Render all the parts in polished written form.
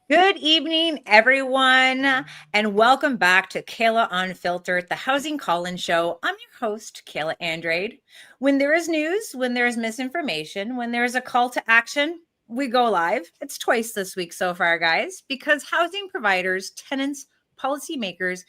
Good evening, everyone, and welcome back to Kayla Unfiltered, the housing call-in show. I'm your host, Kayla Andrade. When there is news, when there is misinformation, when there is a call to action, we go live. It's twice this week so far, guys, because housing providers, tenants, policymakers,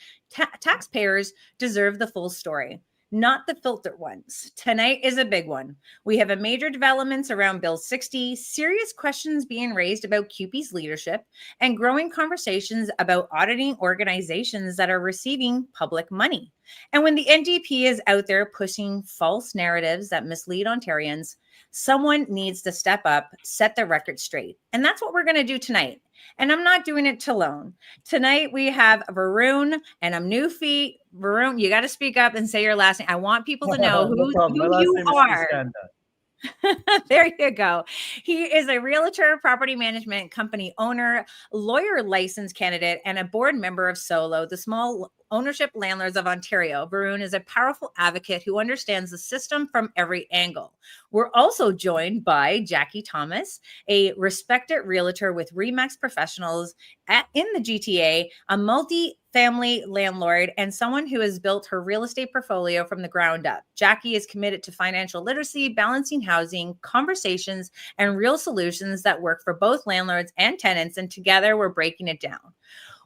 taxpayers deserve the full story, not the filtered ones. Tonight is a big one. We have a major developments around Bill 60, serious questions being raised about CUPE's leadership, and growing conversations about auditing organizations that are receiving public money. And when the NDP is out there pushing false narratives that mislead Ontarians, someone needs to step up, set the record straight. And that's what we're going to do tonight. And I'm not doing it alone. Tonight we have Varun, and I'm new feet. Varun, you got to speak up and say your last name. I want people to know No problem. My who last you name is are. Sriskanda. There you go. He is a realtor, property management company owner, lawyer license candidate, and a board member of Solo, the small ownership landlords of Ontario. Varun is a powerful advocate who understands the system from every angle. We're also joined by Jackie Thomas, a respected realtor with Remax Professionals in the GTA, a multi-family landlord, and someone who has built her real estate portfolio from the ground up. Jackie is committed to financial literacy, balancing housing, conversations, and real solutions that work for both landlords and tenants. And together we're breaking it down.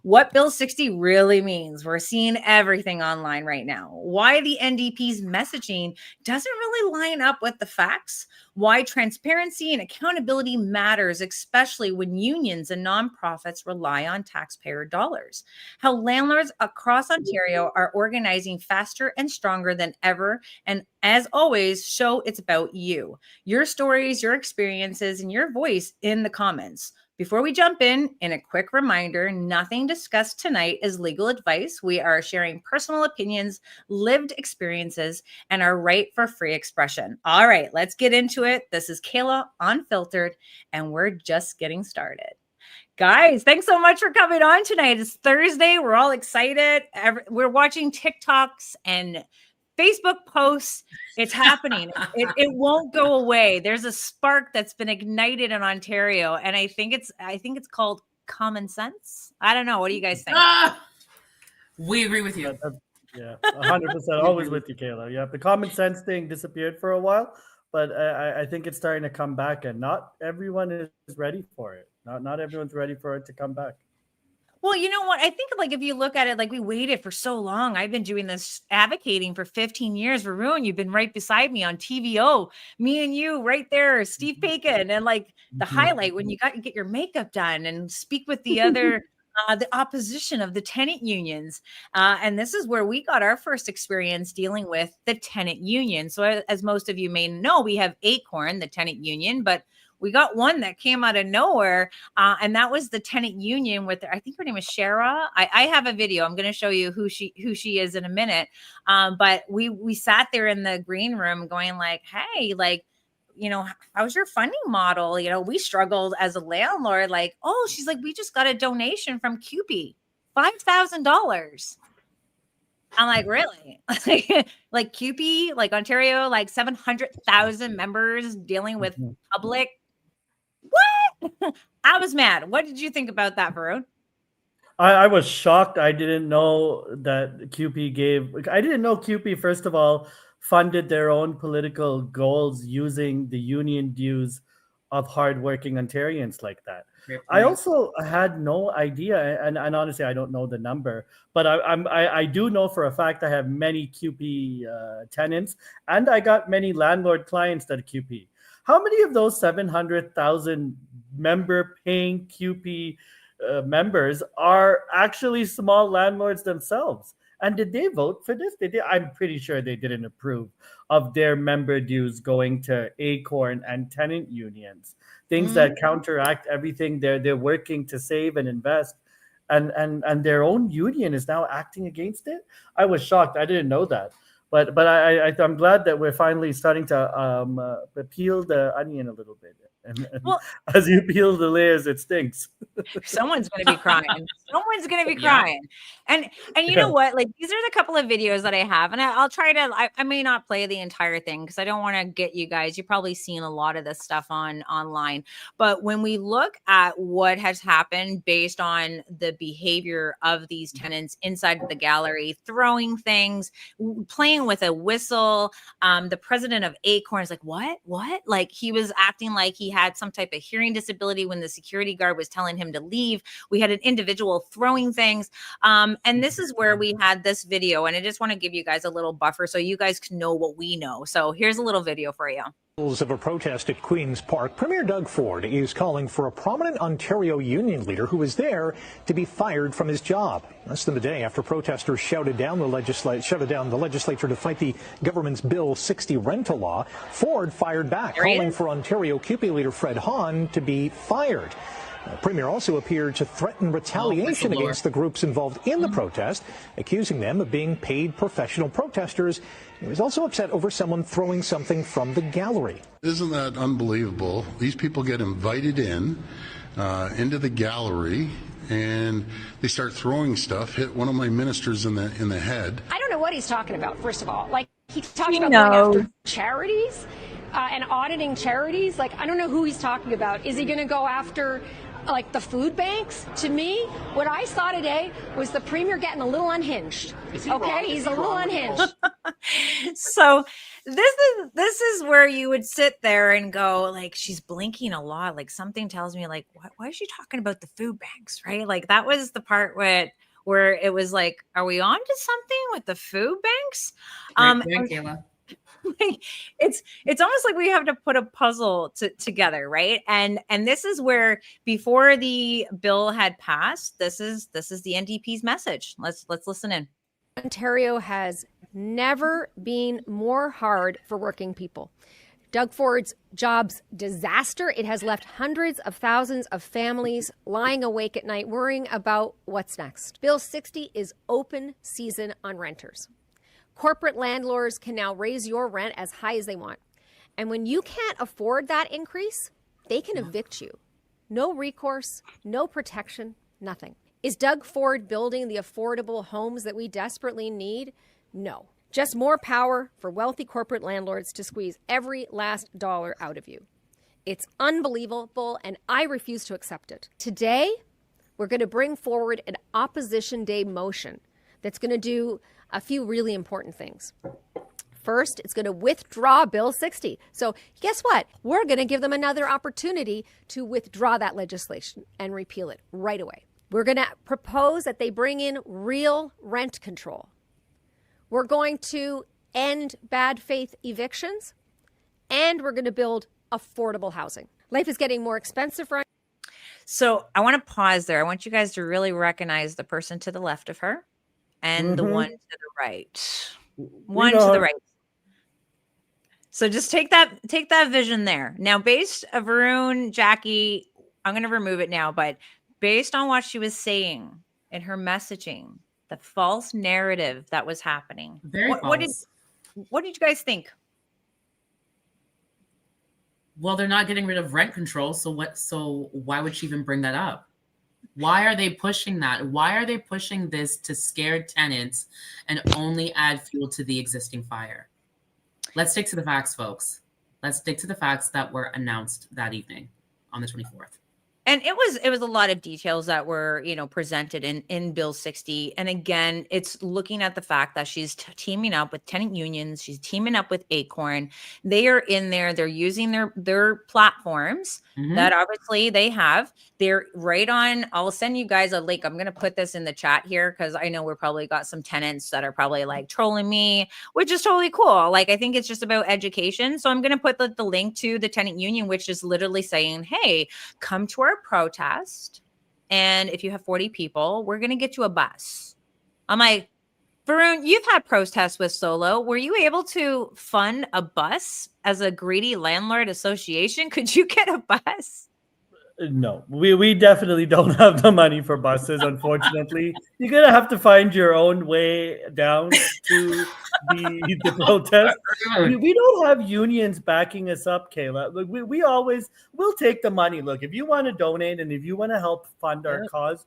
What Bill 60 really means. We're seeing everything online right now. Why the NDP's messaging doesn't really line up with the facts. Why transparency and accountability matters, especially when unions and nonprofits rely on taxpayer dollars. How landlords across Ontario are organizing faster and stronger than ever. And as always, show it's about you, your stories, your experiences, and your voice in the comments. Before we jump in a quick reminder, nothing discussed tonight is legal advice. We are sharing personal opinions, lived experiences, and our right for free expression. All right, let's get into it. This is Kayla Unfiltered, and we're just getting started. Guys, thanks so much for coming on tonight. It's Thursday. We're all excited. We're watching TikToks and Facebook posts. It's happening. It won't go away. There's a spark that's been ignited in Ontario, and I think it's called common sense. I don't know. What do you guys think? We agree with you. Yeah, 100%. Always with you, Kayla. Yeah, the common sense thing disappeared for a while, but I think it's starting to come back, and not everyone is ready for it. Not everyone's ready for it to come back. Well, you know what? I think like if you look at it, like we waited for so long. I've been doing this advocating for 15 years. Varun, you've been right beside me on TVO. Me and you right there, Steve Bacon, and like the highlight when you got to get your makeup done and speak with the other the opposition of the tenant unions. And this is where we got our first experience dealing with the tenant union. So as most of you may know, we have Acorn, the tenant union, but we got one that came out of nowhere, and that was the tenant union with, I think her name is Shara. I have a video. I'm going to show you who she is in a minute. But we sat there in the green room going like, hey, like, how's your funding model? We struggled as a landlord. Like, oh, she's like, we just got a donation from CUPE, $5,000. I'm like, really? Like CUPE, like Ontario, like 700,000 members dealing with public. What? I was mad. What did you think about that, Varun? I was shocked. I didn't know that CUPE I didn't know CUPE, first of all, funded their own political goals using the union dues of hardworking Ontarians like that. I also had no idea, and honestly, I don't know the number, but I do know for a fact I have many CUPE tenants, and I got many landlord clients that CUPE. How many of those 700,000 member paying CUPE members are actually small landlords themselves? And did they vote for this? I'm pretty sure they didn't approve of their member dues going to Acorn and tenant unions, things that counteract everything they're working to save and invest. And their own union is now acting against it. I was shocked. I didn't know that. But I'm glad that we're finally starting to peel the onion a little bit. And Well, as you peel the layers, it stinks. someone's going to be crying. Someone's going to be Yeah. crying. And you Yeah. know what? Like, these are the couple of videos that I have, and I'll try to. I may not play the entire thing because I don't want to get you guys. You've probably seen a lot of this stuff online. But when we look at what has happened based on the behavior of these tenants inside the gallery, throwing things, playing with a whistle. The president of Acorn is like, what? Like, he was acting like he had some type of hearing disability when the security guard was telling him to leave. We had an individual throwing things. And this is where we had this video. And I just want to give you guys a little buffer so you guys can know what we know. So here's a little video for you. Of a protest at Queen's Park, Premier Doug Ford is calling for a prominent Ontario union leader who was there to be fired from his job. Less than a day after protesters shouted down the legislature to fight the government's Bill 60 rental law, Ford fired back, calling for Ontario CUPE leader Fred Hahn to be fired. The Premier also appeared to threaten retaliation against the groups involved in the protest, accusing them of being paid professional protesters. He was also upset over someone throwing something from the gallery. Isn't that unbelievable? These people get invited into the gallery, and they start throwing stuff, hit one of my ministers in the head. I don't know what he's talking about, first of all. Like, he's talking about going after charities and auditing charities. Like, I don't know who he's talking about. Is he going to go after like the food banks? To me, what I saw today was the Premier getting a little unhinged. Okay, he's a little unhinged. So this is where you would sit there and go, like, she's blinking a lot. Like, something tells me, like, why is she talking about the food banks, right? Like, that was the part where it was like, are we on to something with the food banks? Kayla. Like, it's almost like we have to put a puzzle together, right? And this is where, before the bill had passed, this is the NDP's message. Let's listen in. Ontario has never been more hard for working people. Doug Ford's jobs disaster. It has left hundreds of thousands of families lying awake at night worrying about what's next. Bill 60 is open season on renters. Corporate landlords can now raise your rent as high as they want. And when you can't afford that increase, they can evict you. No recourse, no protection, nothing. Is Doug Ford building the affordable homes that we desperately need? No. Just more power for wealthy corporate landlords to squeeze every last dollar out of you. It's unbelievable, and I refuse to accept it. Today, we're going to bring forward an Opposition Day motion that's going to do a few really important things. First, it's going to withdraw Bill 60. So guess what? We're going to give them another opportunity to withdraw that legislation and repeal it right away. We're going to propose that they bring in real rent control. We're going to end bad faith evictions, and we're going to build affordable housing. Life is getting more expensive for. So I want to pause there. I want you guys to really recognize the person to the left of her and the one to the right. One to the right. So just take that vision there. Now, based on Varun, Jackie, I'm going to remove it now, but based on what she was saying in her messaging, the false narrative that was happening. What did you guys think? Well, they're not getting rid of rent control, so why would she even bring that up? Why are they pushing that? Why are they pushing this to scare tenants and only add fuel to the existing fire? Let's stick to the facts, folks. Let's stick to the facts that were announced that evening on the 24th. And it was a lot of details that were, presented in Bill 60. And again, it's looking at the fact that she's teaming up with tenant unions. She's teaming up with Acorn. They are in there. They're using their platforms that obviously they have. They're right on. I'll send you guys a link. I'm going to put this in the chat here because I know we're probably got some tenants that are probably like trolling me, which is totally cool. Like, I think it's just about education. So I'm going to put the link to the tenant union, which is literally saying, hey, come to our protest, and if you have 40 people, we're going to get you a bus. I'm like, Varun, you've had protests with Solo. Were you able to fund a bus as a greedy landlord association? Could you get a bus? No, we definitely don't have the money for buses, unfortunately. You're gonna have to find your own way down to the protest. We don't have unions backing us up, Kayla. Look, we always we'll take the money. Look, if you want to donate and if you want to help fund our cause,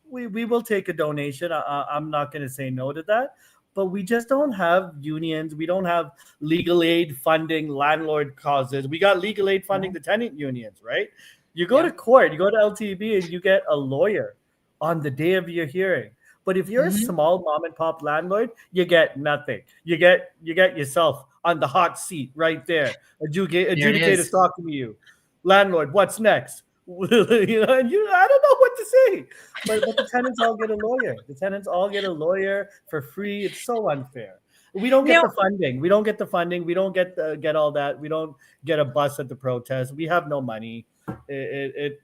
we will take a donation. I'm not going to say no to that, but we just don't have unions. We don't have legal aid funding landlord causes. We got legal aid funding the tenant unions, right? You go to court, you go to LTB, and you get a lawyer on the day of your hearing. But if you're a small mom and pop landlord, you get nothing. You get yourself on the hot seat right there. Adjudicators talking to you. Landlord, what's next? And I don't know what to say. But the tenants all get a lawyer. The tenants all get a lawyer for free. It's so unfair. We don't get the funding. We don't get the funding. We don't get all that. We don't get a bus at the protest. We have no money. It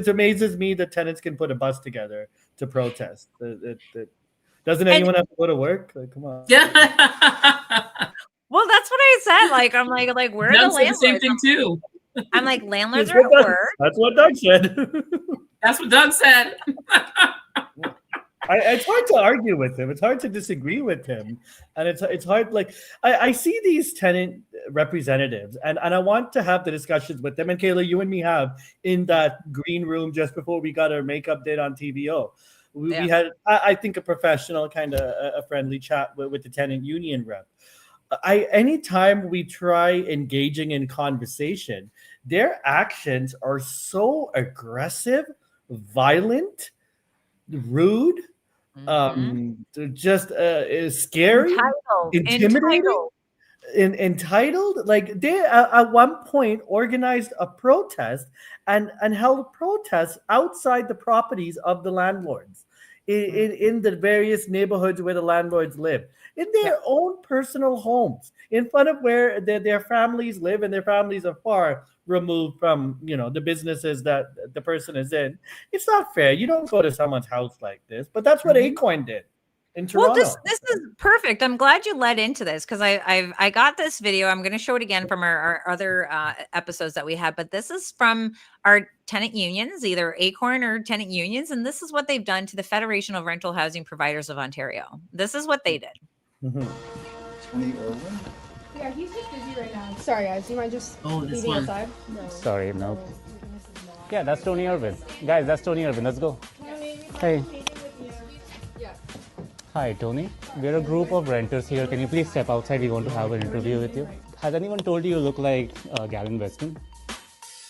amazes me that tenants can put a bus together to protest. Doesn't anyone have to go to work? Like, come on. Yeah. Well, that's what I said. Like, I'm like, where are the landlords? The same thing too. I'm like, landlords are at work. That's what Doug said. That's what Doug said. It's hard to argue with him. It's hard to disagree with him, and it's hard. Like I see these tenant representatives, and I want to have the discussions with them. And Kayla, you and me have in that green room just before we got our makeup date on TVO. We had, I think, a professional kind of a friendly chat with the tenant union rep. Anytime we try engaging in conversation, their actions are so aggressive, violent, rude, just scary, intimidating, entitled. Like they at one point organized a protest and held protests outside the properties of the landlords in the various neighborhoods where the landlords live, in their own personal homes, in front of where their families live, and their families are far removed from the businesses that the person is in. It's not fair. You don't go to someone's house like this, but that's what Acoin did in Toronto. Well, this is perfect. I'm glad you led into this because I got this video. I'm going to show it again from our other episodes that we had, but this is from our tenant unions, either Acorn or tenant unions, and this is what they've done to the Federation of Rental Housing Providers of Ontario. This is what they did. 20 Irwin? Yeah, he's just busy right now. Sorry, guys. Do you mind just leaving outside? No. Sorry, no. Yeah, that's Tony Irwin. Guys, that's Tony Irwin. Let's go. Hey. Hi, Tony. We're a group of renters here. Can you please step outside? We want to have an interview with you. Has anyone told you look like Gavin Weston?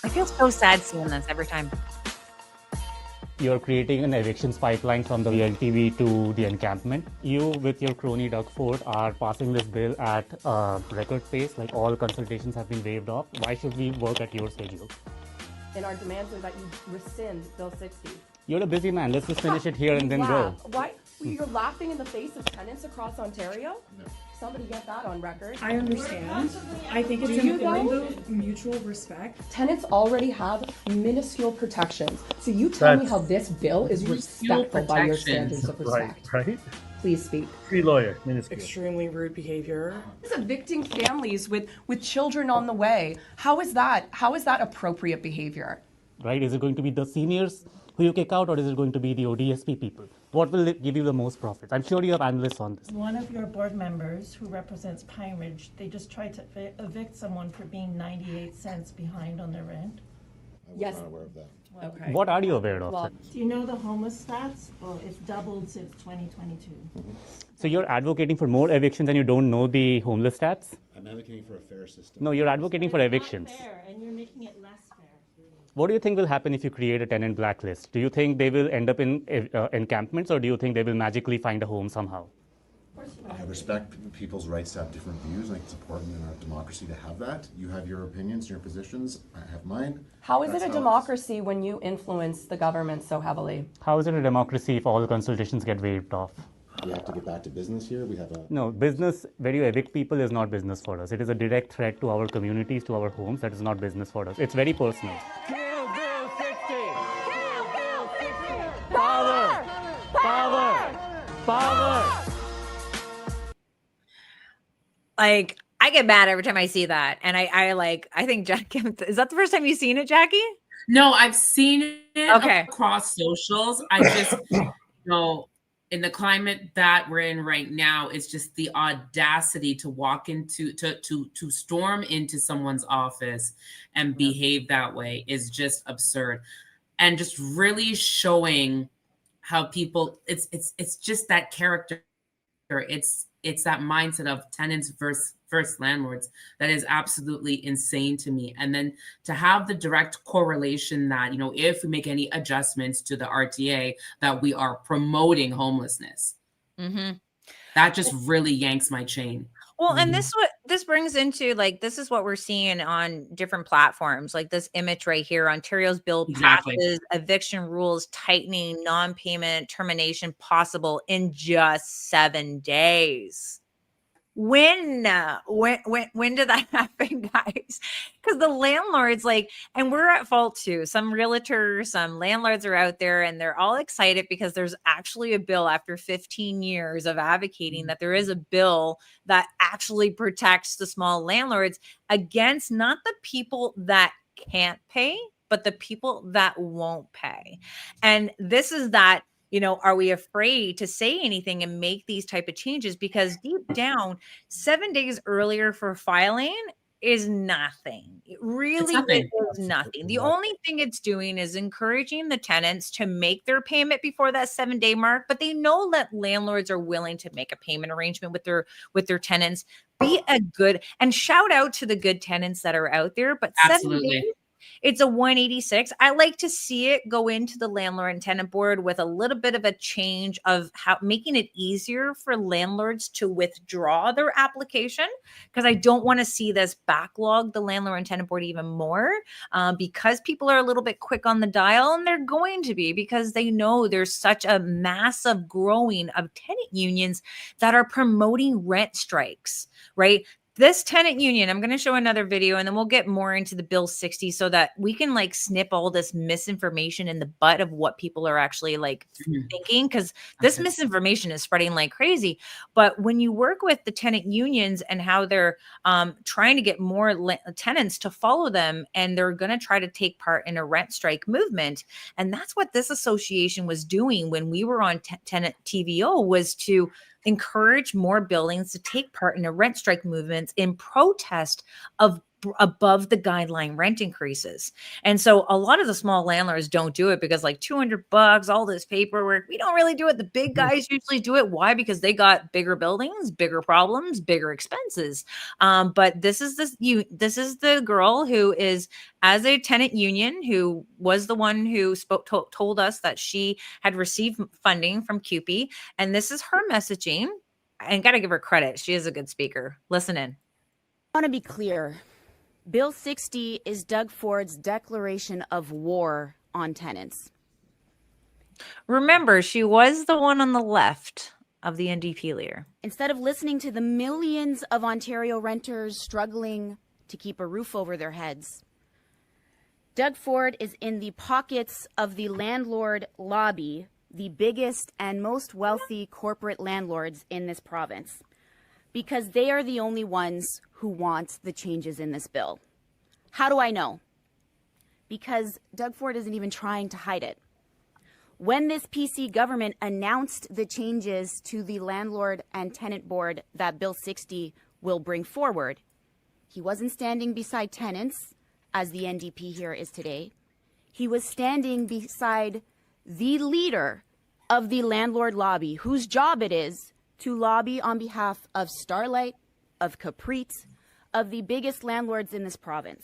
I feel so sad seeing this every time. You're creating an evictions pipeline from the LTV to the encampment. You, with your crony Doug Ford, are passing this bill at record pace. Like all consultations have been waived off. Why should we work at your schedule? And our demands are that you rescind Bill 60. You're a busy man. Let's just finish it here and then go. Why? You're laughing in the face of tenants across Ontario? No. Somebody get that on record. I understand. I think it's important mutual respect. Tenants already have minuscule protections. So you tell me how this bill is respectful by your standards of respect. Right. Please speak. Free lawyer, minuscule. Extremely rude behavior. It's evicting families with children on the way. How is that appropriate behavior? Right? Is it going to be the seniors who you kick out, or is it going to be the ODSP people? What will give you the most profits? I'm sure you have analysts on this. One of your board members who represents Pine Ridge, they just tried to evict someone for being 98 cents behind on their rent. Yes. I'm not aware of that. Okay. What are you aware of? Well, do you know the homeless stats? Well, it's doubled since 2022. So you're advocating for more evictions and you don't know the homeless stats? I'm advocating for a fair system. No, you're advocating for evictions. Not fair, and you're making it less fair. What do you think will happen if you create a tenant blacklist? Do you think they will end up in encampments, or do you think they will magically find a home somehow? I respect people's rights to have different views. I think it's important in our democracy to have that. You have your opinions, your positions. I have mine. How is it a democracy when you influence the government so heavily? How is it a democracy if all consultations get waived off? We have to get back to business here. We have a... No, business, where you evict people is not business for us. It is a direct threat to our communities, to our homes. That is not business for us. It's very personal. Kill Bill 60! Kill Bill 60! Power! Power! Power! Like, I get mad every time I see that. And I think Jackie, is that the first time you've seen it, Jackie? No, I've seen it Okay. across socials. I just, in the climate that we're in right now, it's just the audacity to walk into, to storm into someone's office and behave that way is just absurd. And just really showing how people, it's just that character. It's that mindset of tenants versus landlords that is absolutely insane to me. And then to have the direct correlation that, if we make any adjustments to the RTA, that we are promoting homelessness. Mm-hmm. That just really yanks my chain. Well, and this brings into, like, this is what we're seeing on different platforms, like this image right here. Ontario's bill passes eviction rules tightening, non-payment termination possible in just 7 days. When did that happen, guys? Because the landlords, like, and we're at fault too. Some realtors, some landlords are out there and they're all excited because there's actually a bill after 15 years of advocating that there is a bill that actually protects the small landlords against not the people that can't pay, but the people that won't pay. And this is that, are we afraid to say anything and make these type of changes? Because deep down, 7 days earlier for filing is nothing. It really is nothing. The only thing it's doing is encouraging the tenants to make their payment before that 7-day mark, but they know that landlords are willing to make a payment arrangement with their tenants. Be a good, and shout out to the good tenants that are out there, but 7 days, it's a 186. I like to see it go into the landlord and tenant board with a little bit of a change of how making it easier for landlords to withdraw their application, because I don't want to see this backlog the landlord and tenant board even more, because people are a little bit quick on the dial, and they're going to be, because they know there's such a massive growing of tenant unions that are promoting rent strikes, right? This tenant union, I'm going to show another video and then we'll get more into the Bill 60 so that we can like snip all this misinformation in the butt of what people are actually like thinking, because this misinformation is spreading like crazy. But when you work with the tenant unions and how they're trying to get more tenants to follow them, and they're going to try to take part in a rent strike movement. And that's what this association was doing when we were on tenant TVO, was to encourage more buildings to take part in a rent strike movement in protest of above the guideline rent increases. And so a lot of the small landlords don't do it because like $200, all this paperwork, we don't really do it. The big guys usually do it. Why? Because they got bigger buildings, bigger problems, bigger expenses. But this is the girl who is, as a tenant union, who was the one who told us that she had received funding from CUPE. And this is her messaging. And got to give her credit. She is a good speaker. Listen in. I want to be clear. Bill 60 is Doug Ford's declaration of war on tenants. Remember, she was the one on the left of the NDP leader. Instead of listening to the millions of Ontario renters struggling to keep a roof over their heads, Doug Ford is in the pockets of the landlord lobby, the biggest and most wealthy corporate landlords in this province, because they are the only ones who want the changes in this bill. How do I know? Because Doug Ford isn't even trying to hide it. When this PC government announced the changes to the landlord and tenant board that Bill 60 will bring forward, he wasn't standing beside tenants, as the NDP here is today. He was standing beside the leader of the landlord lobby, whose job it is to lobby on behalf of Starlight, of Caprite, of the biggest landlords in this province.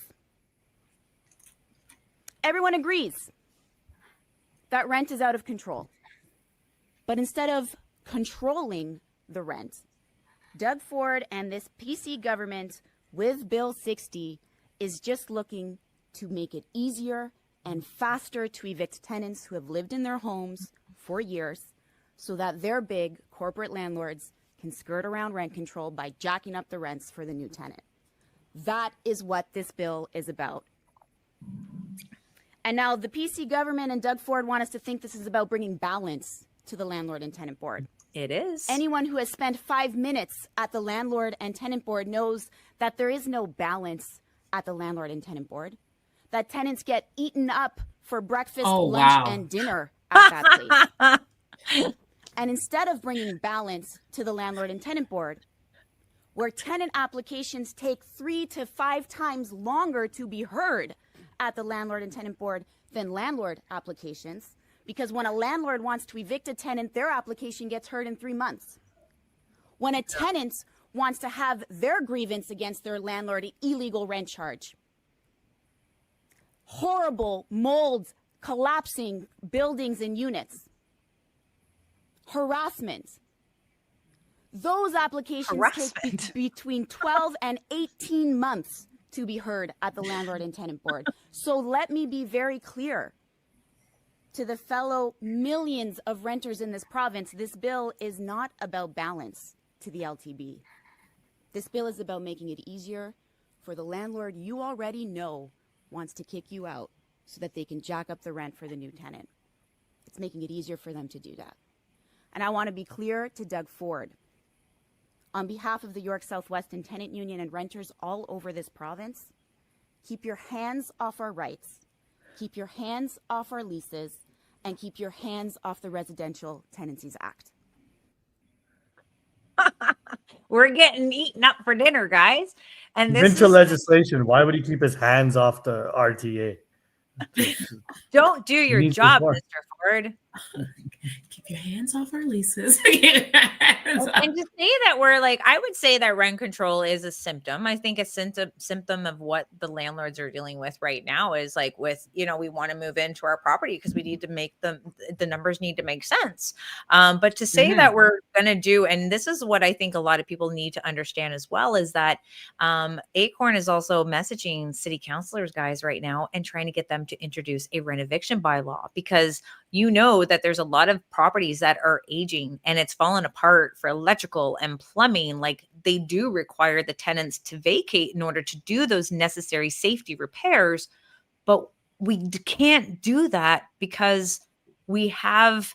Everyone agrees that rent is out of control. But instead of controlling the rent, Doug Ford and this PC government with Bill 60 is just looking to make it easier and faster to evict tenants who have lived in their homes for years, so that their big corporate landlords can skirt around rent control by jacking up the rents for the new tenant. That is what this bill is about. And now the PC government and Doug Ford want us to think this is about bringing balance to the landlord and tenant board. It is. Anyone who has spent 5 minutes at the landlord and tenant board knows that there is no balance at the landlord and tenant board. that tenants get eaten up for breakfast, Oh, lunch, wow. and dinner at that place. And instead of bringing balance to the landlord and tenant board, where tenant applications take 3 to 5 times longer to be heard at the landlord and tenant board than landlord applications, because when a landlord wants to evict a tenant, their application gets heard in 3 months. When a tenant wants to have their grievance against their landlord, illegal rent charge, horrible molds, collapsing buildings and units, harassment. Those applications take between 12 and 18 months to be heard at the landlord and tenant board. So let me be very clear to the fellow millions of renters in this province. This bill is not about balance to the LTB. This bill is about making it easier for the landlord you already know wants to kick you out so that they can jack up the rent for the new tenant. It's making it easier for them to do that. And I want to be clear to Doug Ford. On behalf of the York Southwestern Tenant Union and renters all over this province, keep your hands off our rights, keep your hands off our leases, and keep your hands off the Residential Tenancies Act. We're getting eaten up for dinner, guys. And this Provincial is legislation. Why would he keep his hands off the RTA? don't do your needs job, support. Mr. Ford. Keep your hands off our leases. And to say that we're like, I would say that rent control is a symptom. I think a symptom of what the landlords are dealing with right now is like with, you know, we want to move into our property because we need to make the numbers need to make sense. But to say that we're going to do, and this is what I think a lot of people need to understand as well, is that Acorn is also messaging city councilors, guys, right now and trying to get them to introduce a rent eviction bylaw, because you know that there's a lot of properties that are aging and it's fallen apart for electrical and plumbing. Like, they do require the tenants to vacate in order to do those necessary safety repairs. But we can't do that because we have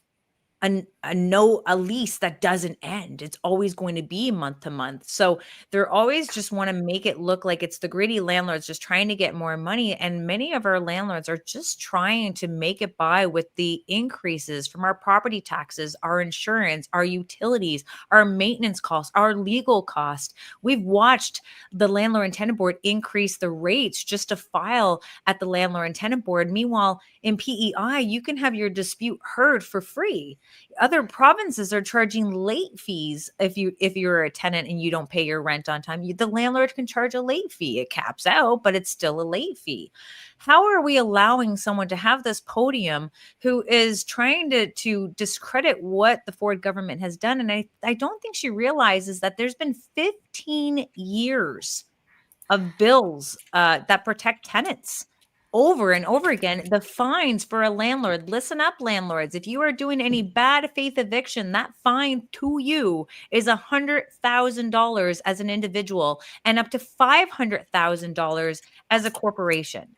a lease that doesn't end. It's always going to be month to month. So they're always just want to make it look like it's the greedy landlords just trying to get more money. And many of our landlords are just trying to make it by with the increases from our property taxes, our insurance, our utilities, our maintenance costs, our legal cost. We've watched the landlord and tenant board increase the rates just to file at the landlord and tenant board. Meanwhile, in PEI, you can have your dispute heard for free. Other provinces are charging late fees if you're a tenant and you don't pay your rent on time. The landlord can charge a late fee. It caps out, but it's still a late fee. How are we allowing someone to have this podium who is trying to discredit what the Ford government has done? And I don't think she realizes that there's been 15 years of bills that protect tenants. Over and over again, the fines for a landlord. Listen up, landlords. If you are doing any bad faith eviction, that fine to you is $100,000 as an individual and up to $500,000 as a corporation.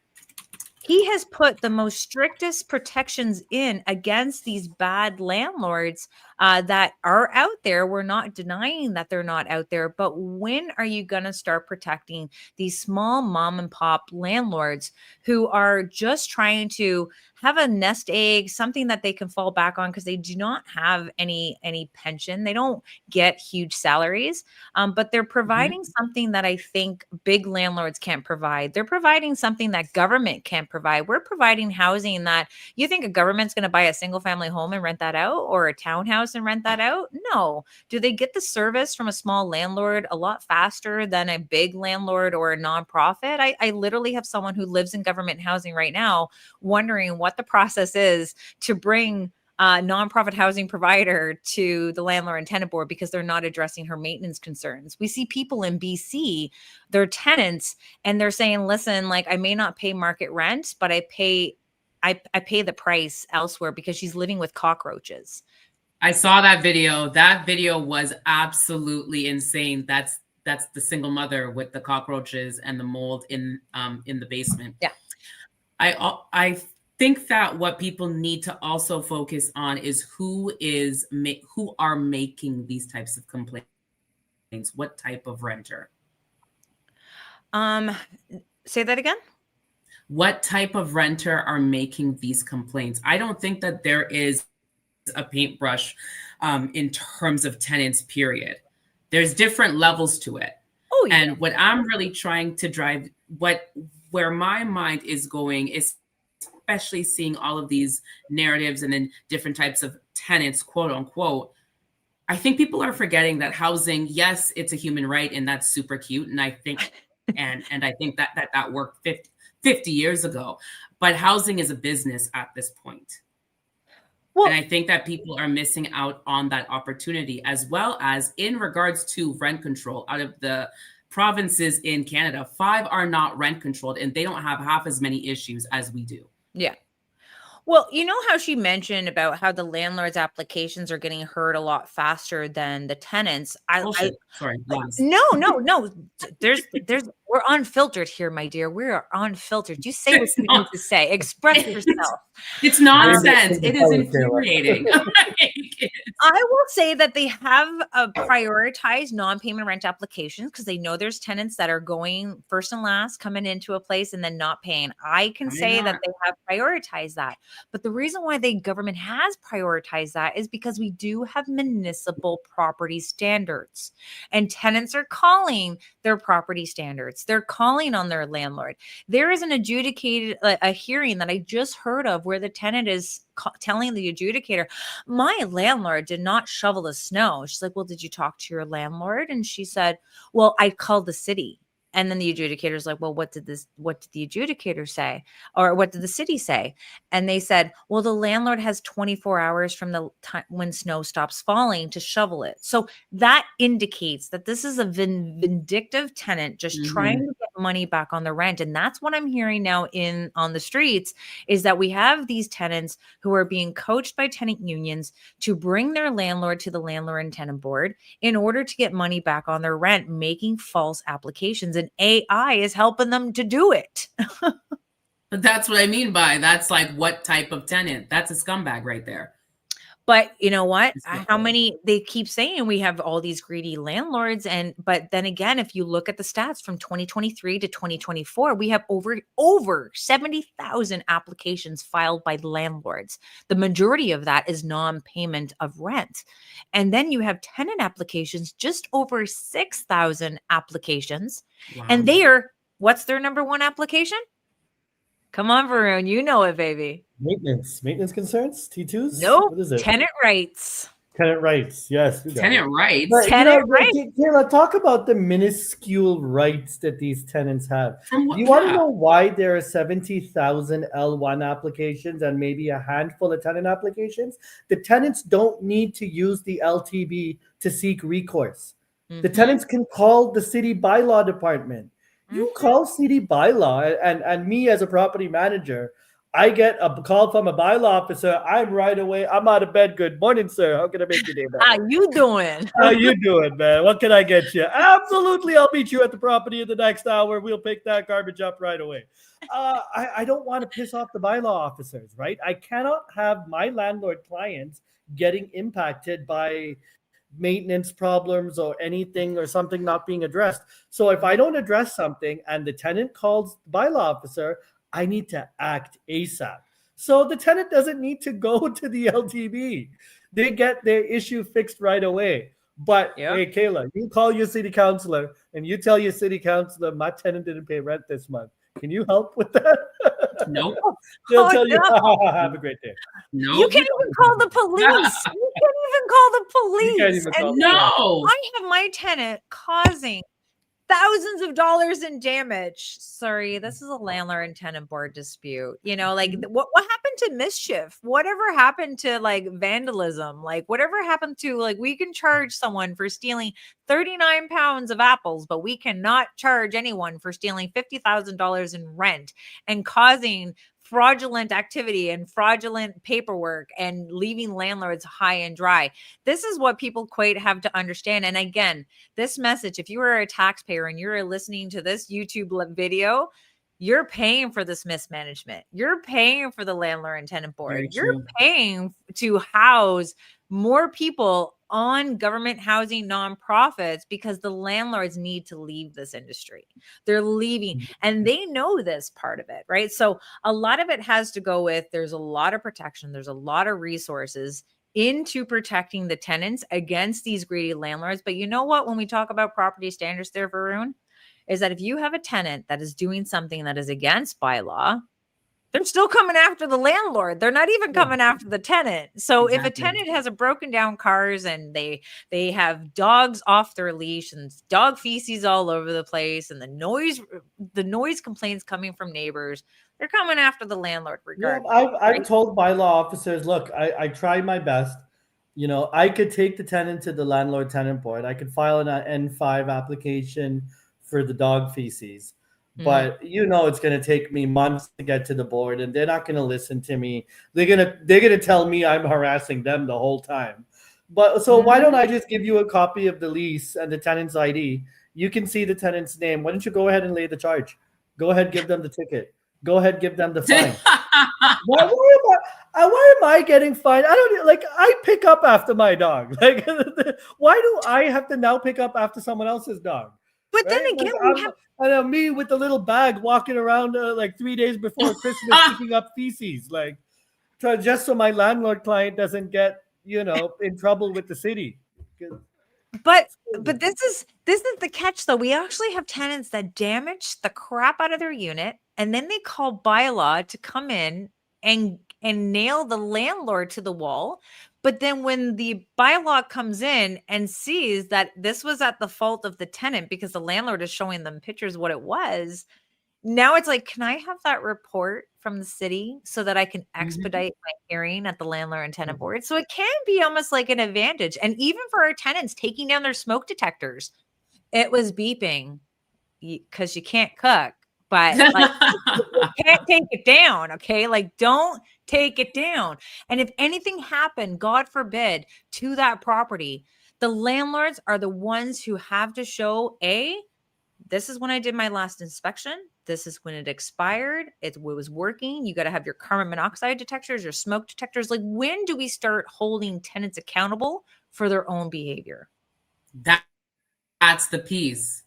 He has put the most strictest protections in against these bad landlords that are out there. We're not denying that they're not out there, but when are you going to start protecting these small mom and pop landlords who are just trying to have a nest egg, something that they can fall back on because they do not have any pension. They don't get huge salaries, but they're providing something that I think big landlords can't provide. They're providing something that government can't provide. We're providing housing that you think a government's going to buy a single family home and rent that out, or a townhouse and rent that out? No. Do they get the service from a small landlord a lot faster than a big landlord or a nonprofit? I literally have someone who lives in government housing right now wondering what the process is to bring a nonprofit housing provider to the landlord and tenant board because they're not addressing her maintenance concerns. We see people in BC, they're tenants, and they're saying, listen, like, I may not pay market rent, but I pay the price elsewhere because she's living with cockroaches. I saw that video. That video was absolutely insane. That's the single mother with the cockroaches and the mold in the basement. Yeah. I think that what people need to also focus on is who are making these types of complaints. What type of renter? Say that again. What type of renter are making these complaints? I don't think that there is a paintbrush in terms of tenants, period. There's different levels to it. Oh, yeah. And what I'm really trying to drive, where my mind is going is, especially seeing all of these narratives and then different types of tenants, quote unquote, I think people are forgetting that housing, yes, it's a human right, and that's super cute. And I think, and I think that worked 50 years ago, but housing is a business at this point. Well, and I think that people are missing out on that opportunity, as well as in regards to rent control. Out of the provinces in Canada, 5 are not rent controlled, and they don't have half as many issues as we do. Yeah. Well, you know how she mentioned about how the landlord's applications are getting heard a lot faster than the tenants. Sorry. No. There's we're unfiltered here, my dear. We are unfiltered. You say what you need to say. Express yourself. It's nonsense. It is infuriating. I will say that they have prioritized non-payment rent applications because they know there's tenants that are going first and last, coming into a place and then not paying. I can say that they have prioritized that. But the reason why the government has prioritized that is because we do have municipal property standards, and tenants are calling their property standards. They're calling on their landlord. There is an adjudicated a hearing that I just heard of where the tenant is telling the adjudicator, my landlord did not shovel the snow. She's like, well, did you talk to your landlord? And she said, well, I called the city. And then the adjudicator's like, well, what did the adjudicator say? Or what did the city say? And they said, well, the landlord has 24 hours from the time when snow stops falling to shovel it. So that indicates that this is a vindictive tenant just trying to get money back on the rent. And that's what I'm hearing now on the streets, is that we have these tenants who are being coached by tenant unions to bring their landlord to the landlord and tenant board in order to get money back on their rent, making false applications. And AI is helping them to do it. But that's what I mean by that's like what type of tenant? That's a scumbag right there. But you know what? How many, they keep saying we have all these greedy landlords. But then again, if you look at the stats from 2023 to 2024, we have over 70,000 applications filed by landlords. The majority of that is non-payment of rent. And then you have tenant applications, just over 6,000 applications. Wow. And what's their number one application? Come on, Varun, you know it, baby. Maintenance concerns, T2s? Nope. What is it? Tenant rights. Tenant rights, yes. Tenant rights. But, Kayla, talk about the minuscule rights that these tenants have. You want to know why there are 70,000 L1 applications and maybe a handful of tenant applications? The tenants don't need to use the LTB to seek recourse. The tenants can call the city bylaw department. You call city bylaw, and me as a property manager, I get a call from a bylaw officer. I'm right away. I'm out of bed. Good morning, sir. How can I make your day better? How you doing? How you doing, man? What can I get you? Absolutely. I'll meet you at the property in the next hour. We'll pick that garbage up right away. I don't want to piss off the bylaw officers, right? I cannot have my landlord clients getting impacted by maintenance problems or anything or something not being addressed. So if I don't address something and the tenant calls the bylaw officer, I need to act ASAP. So the tenant doesn't need to go to the LTB. They get their issue fixed right away. But hey, Kayla, you call your city councilor and you tell your city councilor, my tenant didn't pay rent this month. Can you help with that? Nope. They'll tell you, have a great day. Nope. You can't even call the police. You can't even call the police. I have my tenant causing thousands of dollars in damage. Sorry, this is a landlord and tenant board dispute. You know, like what happened to mischief? Whatever happened to like vandalism? Like whatever happened to like we can charge someone for stealing 39 pounds of apples, but we cannot charge anyone for stealing $50,000 in rent and causing fraudulent activity and fraudulent paperwork and leaving landlords high and dry. This is what people quite have to understand. And again, this message, if you are a taxpayer and you're listening to this YouTube video, you're paying for this mismanagement. You're paying for the landlord and tenant board. You're paying to house more people on government housing nonprofits because the landlords need to leave this industry. They're leaving, and they know this part of it, right? So a lot of it has to go with, there's a lot of protection, there's a lot of resources into protecting the tenants against these greedy landlords. But you know what, when we talk about property standards there, Varun, is that if you have a tenant that is doing something that is against bylaw, they're still coming after the landlord. They're not even coming after the tenant. So if a tenant has a broken down cars and they have dogs off their leash and dog feces all over the place and the noise complaints coming from neighbors, they're coming after the landlord regardless. Yeah, I've told bylaw officers, look, I try my best. You know, I could take the tenant to the landlord tenant board. I could file an N5 application for the dog feces. But you know, it's going to take me months to get to the board, and they're not going to listen to me. They're gonna tell me I'm harassing them the whole time. But so why don't I just give you a copy of the lease and the tenant's ID? You can see the tenant's name. Why don't you go ahead and lay the charge? Go ahead, give them the ticket. Go ahead, give them the fine. Why am I getting fined? I don't like. I pick up after my dog. Like, why do I have to now pick up after someone else's dog? But then again, like, me with the little bag walking around like 3 days before Christmas picking up feces, like just so my landlord client doesn't get, you know, in trouble with the city. But this is the catch though. We actually have tenants that damage the crap out of their unit, and then they call bylaw to come in and nail the landlord to the wall. But then when the bylaw comes in and sees that this was at the fault of the tenant because the landlord is showing them pictures of what it was, now it's like, can I have that report from the city so that I can expedite my hearing at the landlord and tenant board? So it can be almost like an advantage. And even for our tenants taking down their smoke detectors, it was beeping because you can't cook. But like, you can't take it down, okay? Like, don't take it down. And if anything happened, God forbid, to that property, the landlords are the ones who have to show, this is when I did my last inspection. This is when it expired. It was working. You got to have your carbon monoxide detectors, your smoke detectors. Like, when do we start holding tenants accountable for their own behavior? That's the piece.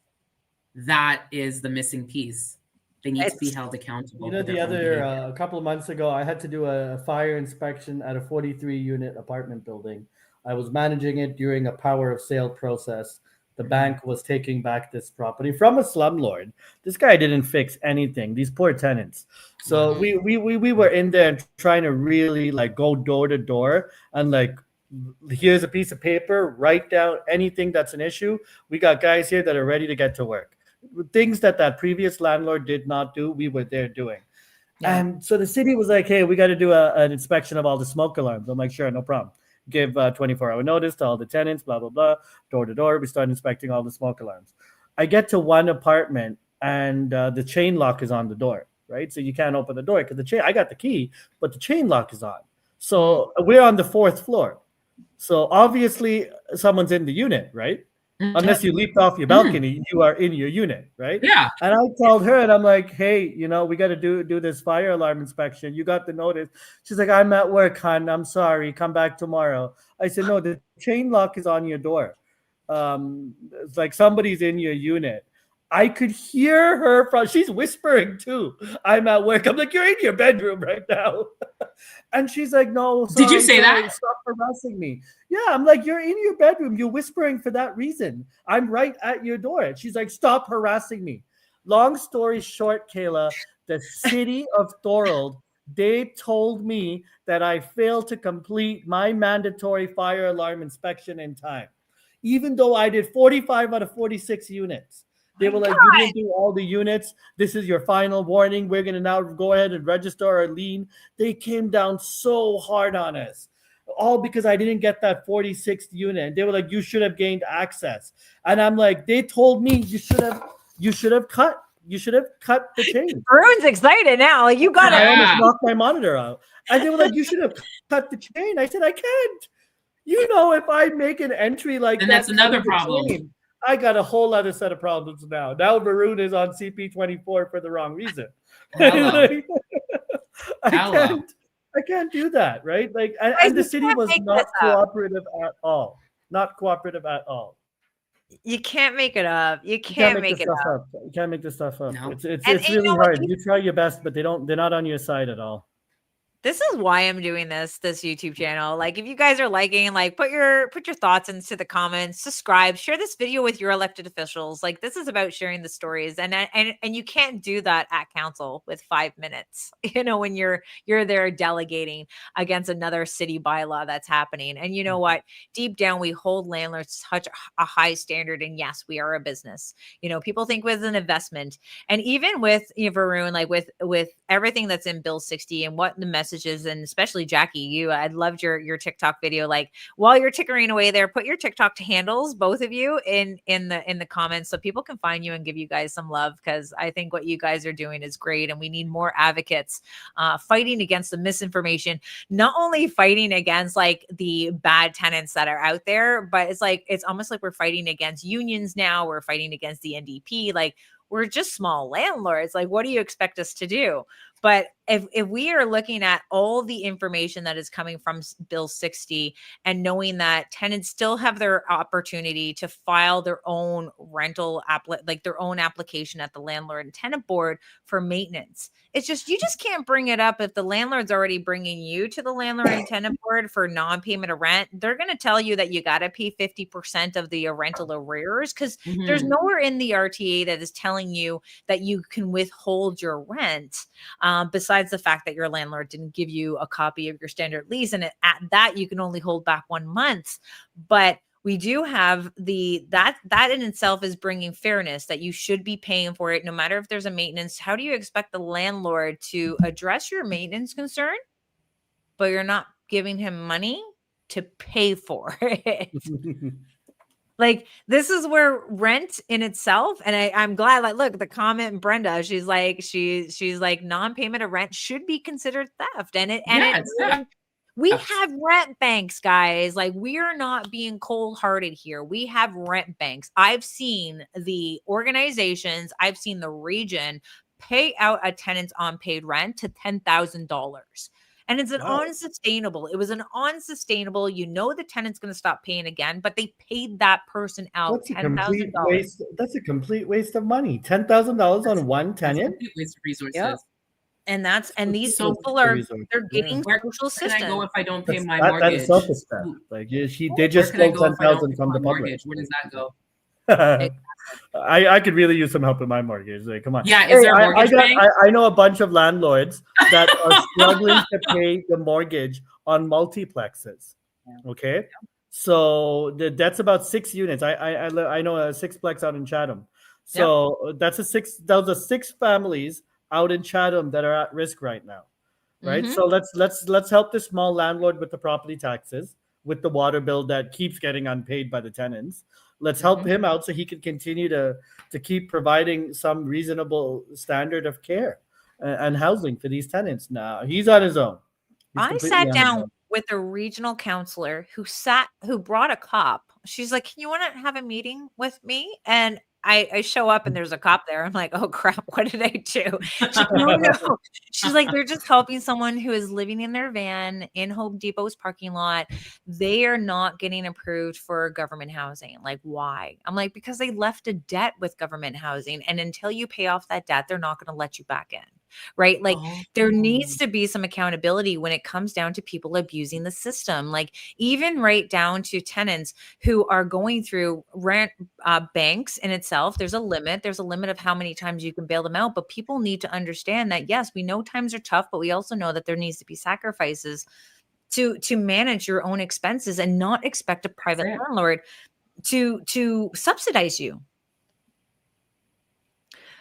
That is the missing piece. They need to be held accountable. You know, the other a couple of months ago, I had to do a fire inspection at a 43-unit apartment building. I was managing it during a power of sale process. The bank was taking back this property from a slumlord. This guy didn't fix anything. These poor tenants. So we were in there and trying to really like go door to door and like, here's a piece of paper, write down anything that's an issue. We got guys here that are ready to get to work. Things that previous landlord did not do, we were there doing. Yeah. And so the city was like, hey, we got to do an inspection of all the smoke alarms. I'm like, sure, no problem. Give 24-hour notice to all the tenants, blah, blah, blah, door to door. We start inspecting all the smoke alarms. I get to one apartment and the chain lock is on the door, right? So you can't open the door because I got the key, but the chain lock is on. So we're on the 4th floor. So obviously someone's in the unit, right? Unless you leaped off your balcony, you are in your unit, right? Yeah. And I told her, and I'm like, hey, you know, we got to do this fire alarm inspection. You got the notice. She's like, I'm at work, hon. I'm sorry. Come back tomorrow. I said, no, the chain lock is on your door. It's like somebody's in your unit. I could hear her she's whispering too. I'm at work. I'm like, you're in your bedroom right now. And she's like, no. Sorry, did you say that? Stop harassing me. Yeah, I'm like, you're in your bedroom. You're whispering for that reason. I'm right at your door. And she's like, stop harassing me. Long story short, Kayla, the city of Thorold, they told me that I failed to complete my mandatory fire alarm inspection in time, even though I did 45 out of 46 units. They were like, you didn't do all the units. This is your final warning. We're going to now go ahead and register our lien. They came down so hard on us, all because I didn't get that 46th unit. They were like, you should have gained access. And I'm like, they told me you should have cut the chain. Varun's excited now. Like, you got I almost knocked my monitor out. And they were like, you should have cut the chain. I said, I can't. You know, if I make an entry like that, that's another problem. Chain, I got a whole other set of problems now. Now Varun is on CP24 for the wrong reason. I can't do that, right? Like, and the city was not cooperative at all. not cooperative at all. You can't make it up. You You can't can't make make this it stuff up. up. You can't make this stuff up. No. It's And really you know what? hard. You try your best, but they're not on your side at all. This is why I'm doing this YouTube channel. Like, if you guys are liking, like, put your thoughts into the comments, subscribe, share this video with your elected officials. Like, this is about sharing the stories, and you can't do that at council with 5 minutes. You know, when you're there delegating against another city bylaw that's happening. And you know what? Deep down, we hold landlords to such a high standard. And yes, we are a business. You know, people think with an investment, and even with Varun, like with everything that's in Bill 60 and what the messages, and especially Jackie, I loved your TikTok video. Like, while you're tickering away there, put your TikTok handles, both of you, in the comments so people can find you and give you guys some love, because I think what you guys are doing is great, and we need more advocates fighting against the misinformation, not only fighting against like the bad tenants that are out there, but it's almost like we're fighting against unions now. We're fighting against the NDP. Like, we're just small landlords. Like, what do you expect us to do? But if we are looking at all the information that is coming from Bill 60 and knowing that tenants still have their opportunity to file their own rental their own application at the landlord and tenant board for maintenance, it's just, you just can't bring it up. If the landlord's already bringing you to the landlord and tenant board for non-payment of rent, they're going to tell you that you got to pay 50% of the rental arrears, because there's nowhere in the RTA that is telling you that you can withhold your rent. Besides the fact that your landlord didn't give you a copy of your standard lease, and at that you can only hold back 1 month. But we do have that in itself is bringing fairness, that you should be paying for it no matter if there's a maintenance. How do you expect the landlord to address your maintenance concern, but you're not giving him money to pay for it? Like, this is where rent in itself, and I'm glad, like, look, the comment, Brenda, she's like non-payment of rent should be considered theft. We have rent banks, guys. Like, we are not being cold-hearted here. We have rent banks. I've seen the organizations, I've seen the region pay out a tenant's unpaid rent to $10,000. And it's an unsustainable. It was an unsustainable. You know, the tenant's going to stop paying again, but they paid that person out $10,000. That's a complete waste of money. $10,000 on one tenant. Waste of resources. Yep. And these people are getting social assistance. Where can I go if I don't pay my mortgage? That's self-respect. Like, they just stole $10,000 from the public. Where does that go? I could really use some help with my mortgage. Like, come on. Yeah, is there a mortgage bank? I know a bunch of landlords that are struggling to pay the mortgage on multiplexes. Okay, so that's about 6 units. I know a sixplex out in Chatham. So that's those are 6 families out in Chatham that are at risk right now. Right. So let's help this small landlord with the property taxes, with the water bill that keeps getting unpaid by the tenants. Let's help him out so he can continue to keep providing some reasonable standard of care and housing for these tenants. Now he's on his own. I sat down with a regional counselor who brought a cop. She's like, "Can you want to have a meeting with me?" And I show up and there's a cop there. I'm like, "Oh crap, what did I do?" She's like, no. She's like, "They're just helping someone who is living in their van in Home Depot's parking lot. They are not getting approved for government housing." Like, why? I'm like, because they left a debt with government housing, and until you pay off that debt, they're not going to let you back in. Right? Like, there needs to be some accountability when it comes down to people abusing the system. Like, even right down to tenants who are going through rent banks in itself. There's a limit of how many times you can bail them out. But people need to understand that, yes, we know times are tough, but we also know that there needs to be sacrifices to manage your own expenses and not expect a private landlord to subsidize you.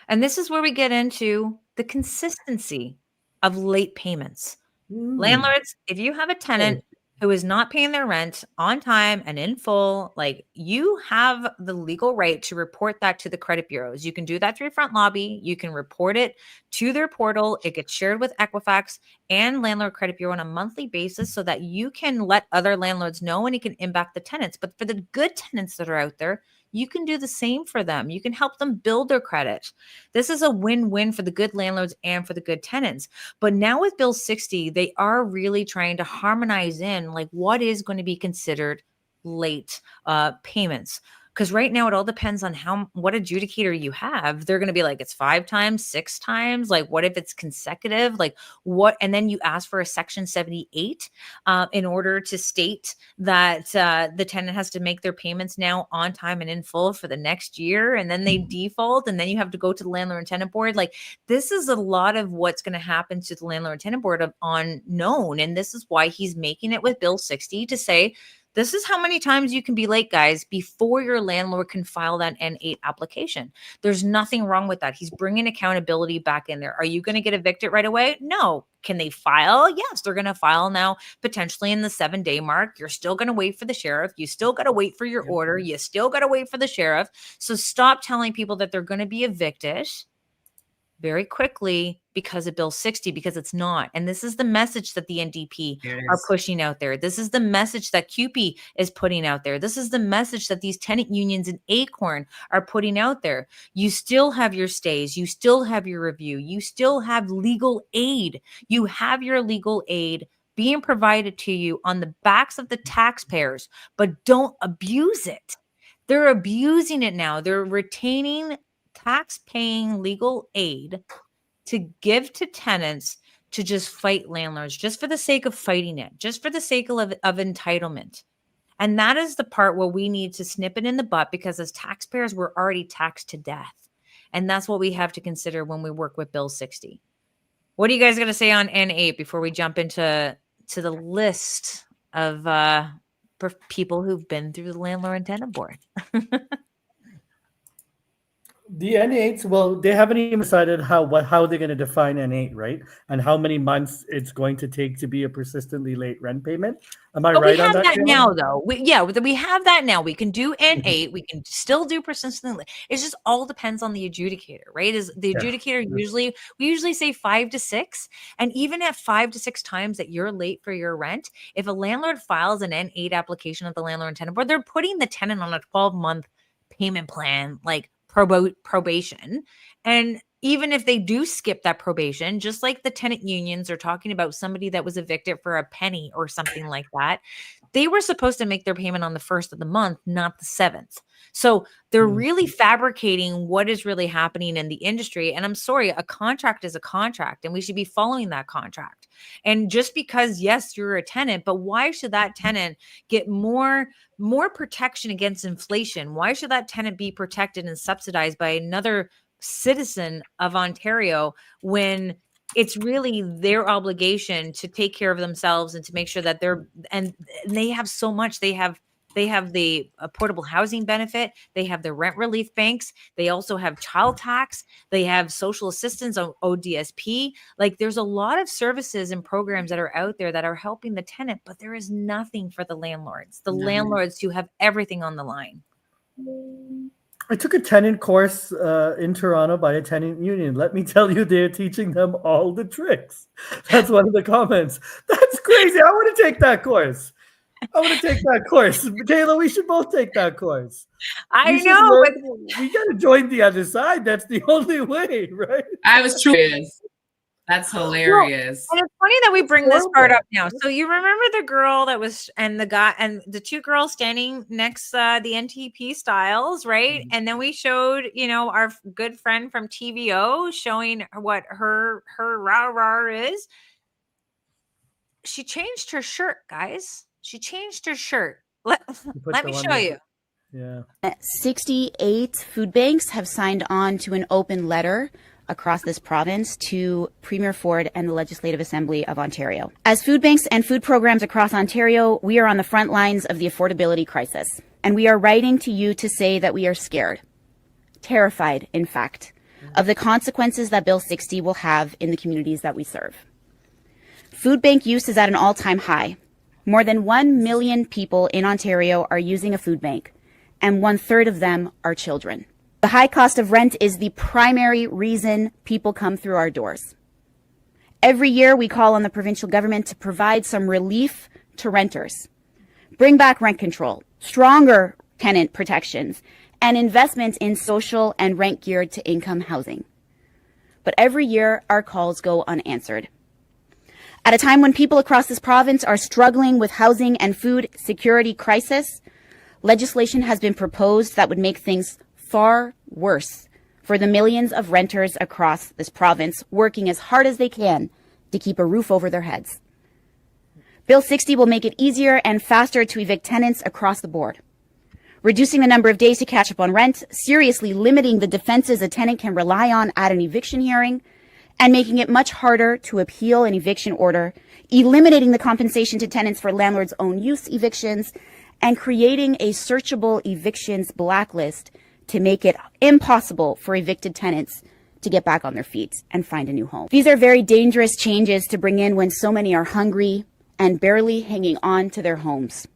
And this is where we get into the consistency of late payments. Landlords, if you have a tenant who is not paying their rent on time and in full, like, you have the legal right to report that to the credit bureaus. You can do that through Front Lobby. You can report it to their portal. It gets shared with Equifax and Landlord Credit Bureau on a monthly basis so that you can let other landlords know and it can impact the tenants. But for the good tenants that are out there, you can do the same for them. You can help them build their credit. This is a win-win for the good landlords and for the good tenants. But now with Bill 60, they are really trying to harmonize in, like, what is going to be considered late payments. Because right now it all depends on what adjudicator you have. They're going to be like, it's 5 times, 6 times. Like, what if it's consecutive? Like what? And then you ask for a Section 78 in order to state that the tenant has to make their payments now on time and in full for the next year. And then they default, and then you have to go to the landlord and tenant board. Like, this is a lot of what's going to happen to the landlord and tenant board of unknown. And this is why he's making it with Bill 60 to say, this is how many times you can be late, guys, before your landlord can file that N8 application. There's nothing wrong with that. He's bringing accountability back in there. Are you going to get evicted right away? No. Can they file? Yes, they're going to file now, potentially in the 7-day mark. You're still going to wait for the sheriff. You still got to wait for your order. You still got to wait for the sheriff. So stop telling people that they're going to be evicted very quickly because of Bill 60, because it's not. And this is the message that the NDP are pushing out there. This is the message that CUPE is putting out there. This is the message that these tenant unions in Acorn are putting out there. You still have your stays. You still have your review. You still have legal aid. You have your legal aid being provided to you on the backs of the taxpayers, but don't abuse it. They're abusing it now. They're retaining tax-paying legal aid to give to tenants to just fight landlords, just for the sake of fighting it, just for the sake of entitlement. And that is the part where we need to snip it in the butt, because as taxpayers, we're already taxed to death. And that's what we have to consider when we work with Bill 60. What are you guys going to say on N8 before we jump into the list of people who've been through the landlord and tenant board? The N8s, well, they haven't even decided how they're going to define N8, right? And how many months it's going to take to be a persistently late rent payment. Am I right on that? We have that now, though. We have that now. We can do N8. We can still do persistently. It just all depends on the adjudicator, right? Is the adjudicator we usually say 5 to 6, and even at 5 to 6 times that you're late for your rent, if a landlord files an N8 application at the landlord and tenant board, they're putting the tenant on a 12-month payment plan, like probation. And even if they do skip that probation, just like the tenant unions are talking about somebody that was evicted for a penny or something like that, they were supposed to make their payment on the 1st of the month, not the 7th. So they're really fabricating what is really happening in the industry. And I'm sorry, a contract is a contract, and we should be following that contract. And just because, yes, you're a tenant, but why should that tenant get more protection against inflation? Why should that tenant be protected and subsidized by another citizen of Ontario when it's really their obligation to take care of themselves and to make sure that they have so much. They have the portable housing benefit. They have the rent relief banks. They also have child tax. They have social assistance on ODSP. Like, there's a lot of services and programs that are out there that are helping the tenant, but there is nothing for the landlords. The landlords who have everything on the line. I took a tenant course in Toronto by a tenant union. Let me tell you, they're teaching them all the tricks. That's one of the comments. That's crazy. I want to take that course. Kayla, we should both take that course. I know, but we got to join the other side. That's the only way, right? I was true. That's hilarious. Well, and it's funny that we bring this part up now. So you remember the girl that was, and the guy, and the 2 girls standing next the NTP styles, right? And then we showed, our good friend from TVO showing what her rah is. She changed her shirt, guys. She changed her shirt. Let me show you. Yeah. 68 food banks have signed on to an open letter across this province to Premier Ford and the Legislative Assembly of Ontario. As food banks and food programs across Ontario, we are on the front lines of the affordability crisis. And we are writing to you to say that we are scared, terrified, in fact, of the consequences that Bill 60 will have in the communities that we serve. Food bank use is at an all-time high. More than 1 million people in Ontario are using a food bank, and 1/3 of them are children. The high cost of rent is the primary reason people come through our doors. Every year, we call on the provincial government to provide some relief to renters, bring back rent control, stronger tenant protections, and investments in social and rent-geared to income housing. But every year, our calls go unanswered. At a time when people across this province are struggling with housing and food security crisis, Legislation has been proposed that would make things far worse for the millions of renters across this province working as hard as they can to keep a roof over their heads. Bill 60 will make it easier and faster to evict tenants across the board, reducing the number of days to catch up on rent, seriously limiting the defenses a tenant can rely on at an eviction hearing, and making it much harder to appeal an eviction order, eliminating the compensation to tenants for landlords' own use evictions, and creating a searchable evictions blacklist to make it impossible for evicted tenants to get back on their feet and find a new home. These are very dangerous changes to bring in when so many are hungry and barely hanging on to their homes.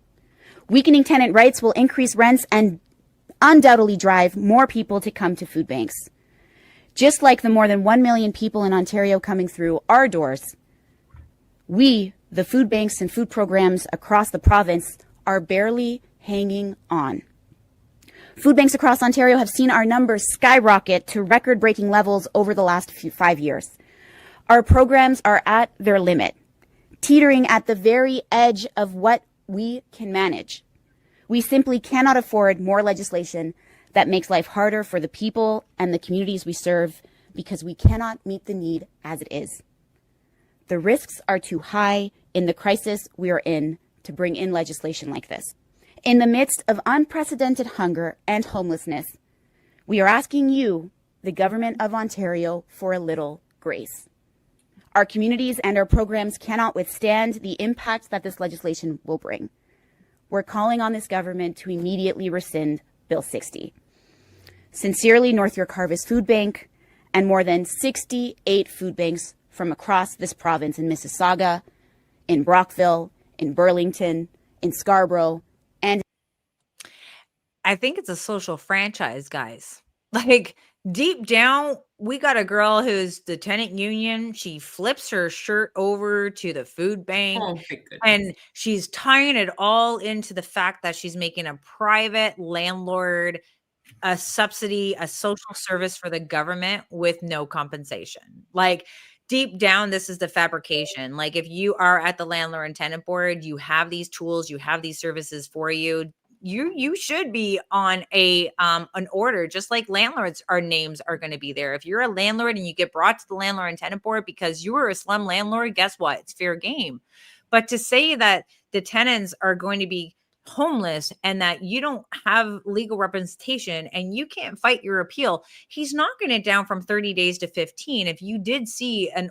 Weakening tenant rights will increase rents and undoubtedly drive more people to come to food banks. Just like the more than 1 million people in Ontario coming through our doors, we, the food banks and food programs across the province, are barely hanging on. Food banks across Ontario have seen our numbers skyrocket to record-breaking levels over the last 5 years. Our programs are at their limit, teetering at the very edge of what we can manage. We simply cannot afford more legislation that makes life harder for the people and the communities we serve because we cannot meet the need as it is. The risks are too high in the crisis we are in to bring in legislation like this. In the midst of unprecedented hunger and homelessness, we are asking you, the Government of Ontario, for a little grace. Our communities and our programs cannot withstand the impact that this legislation will bring. We're calling on this government to immediately rescind Bill 60. Sincerely, North York Harvest Food Bank and more than 68 food banks from across this province in Mississauga, in Brockville, in Burlington, in Scarborough, and I think it's a social franchise, guys. Like, deep down, we got a girl who's the tenant union. She flips her shirt over to the food bank, and she's tying it all into the fact that she's making a private landlord a subsidy, a social service for the government with no compensation. Like, deep down, this is the fabrication. Like, if you are at the landlord and tenant board, you have these tools, you have these services for you. You should be on a an order, just like landlords, our names are going to be there. If you're a landlord and you get brought to the landlord and tenant board because you were a slum landlord, guess what? It's fair game. But to say that the tenants are going to be homeless and that you don't have legal representation and you can't fight your appeal, he's knocking it down from 30 days to 15. If you did see an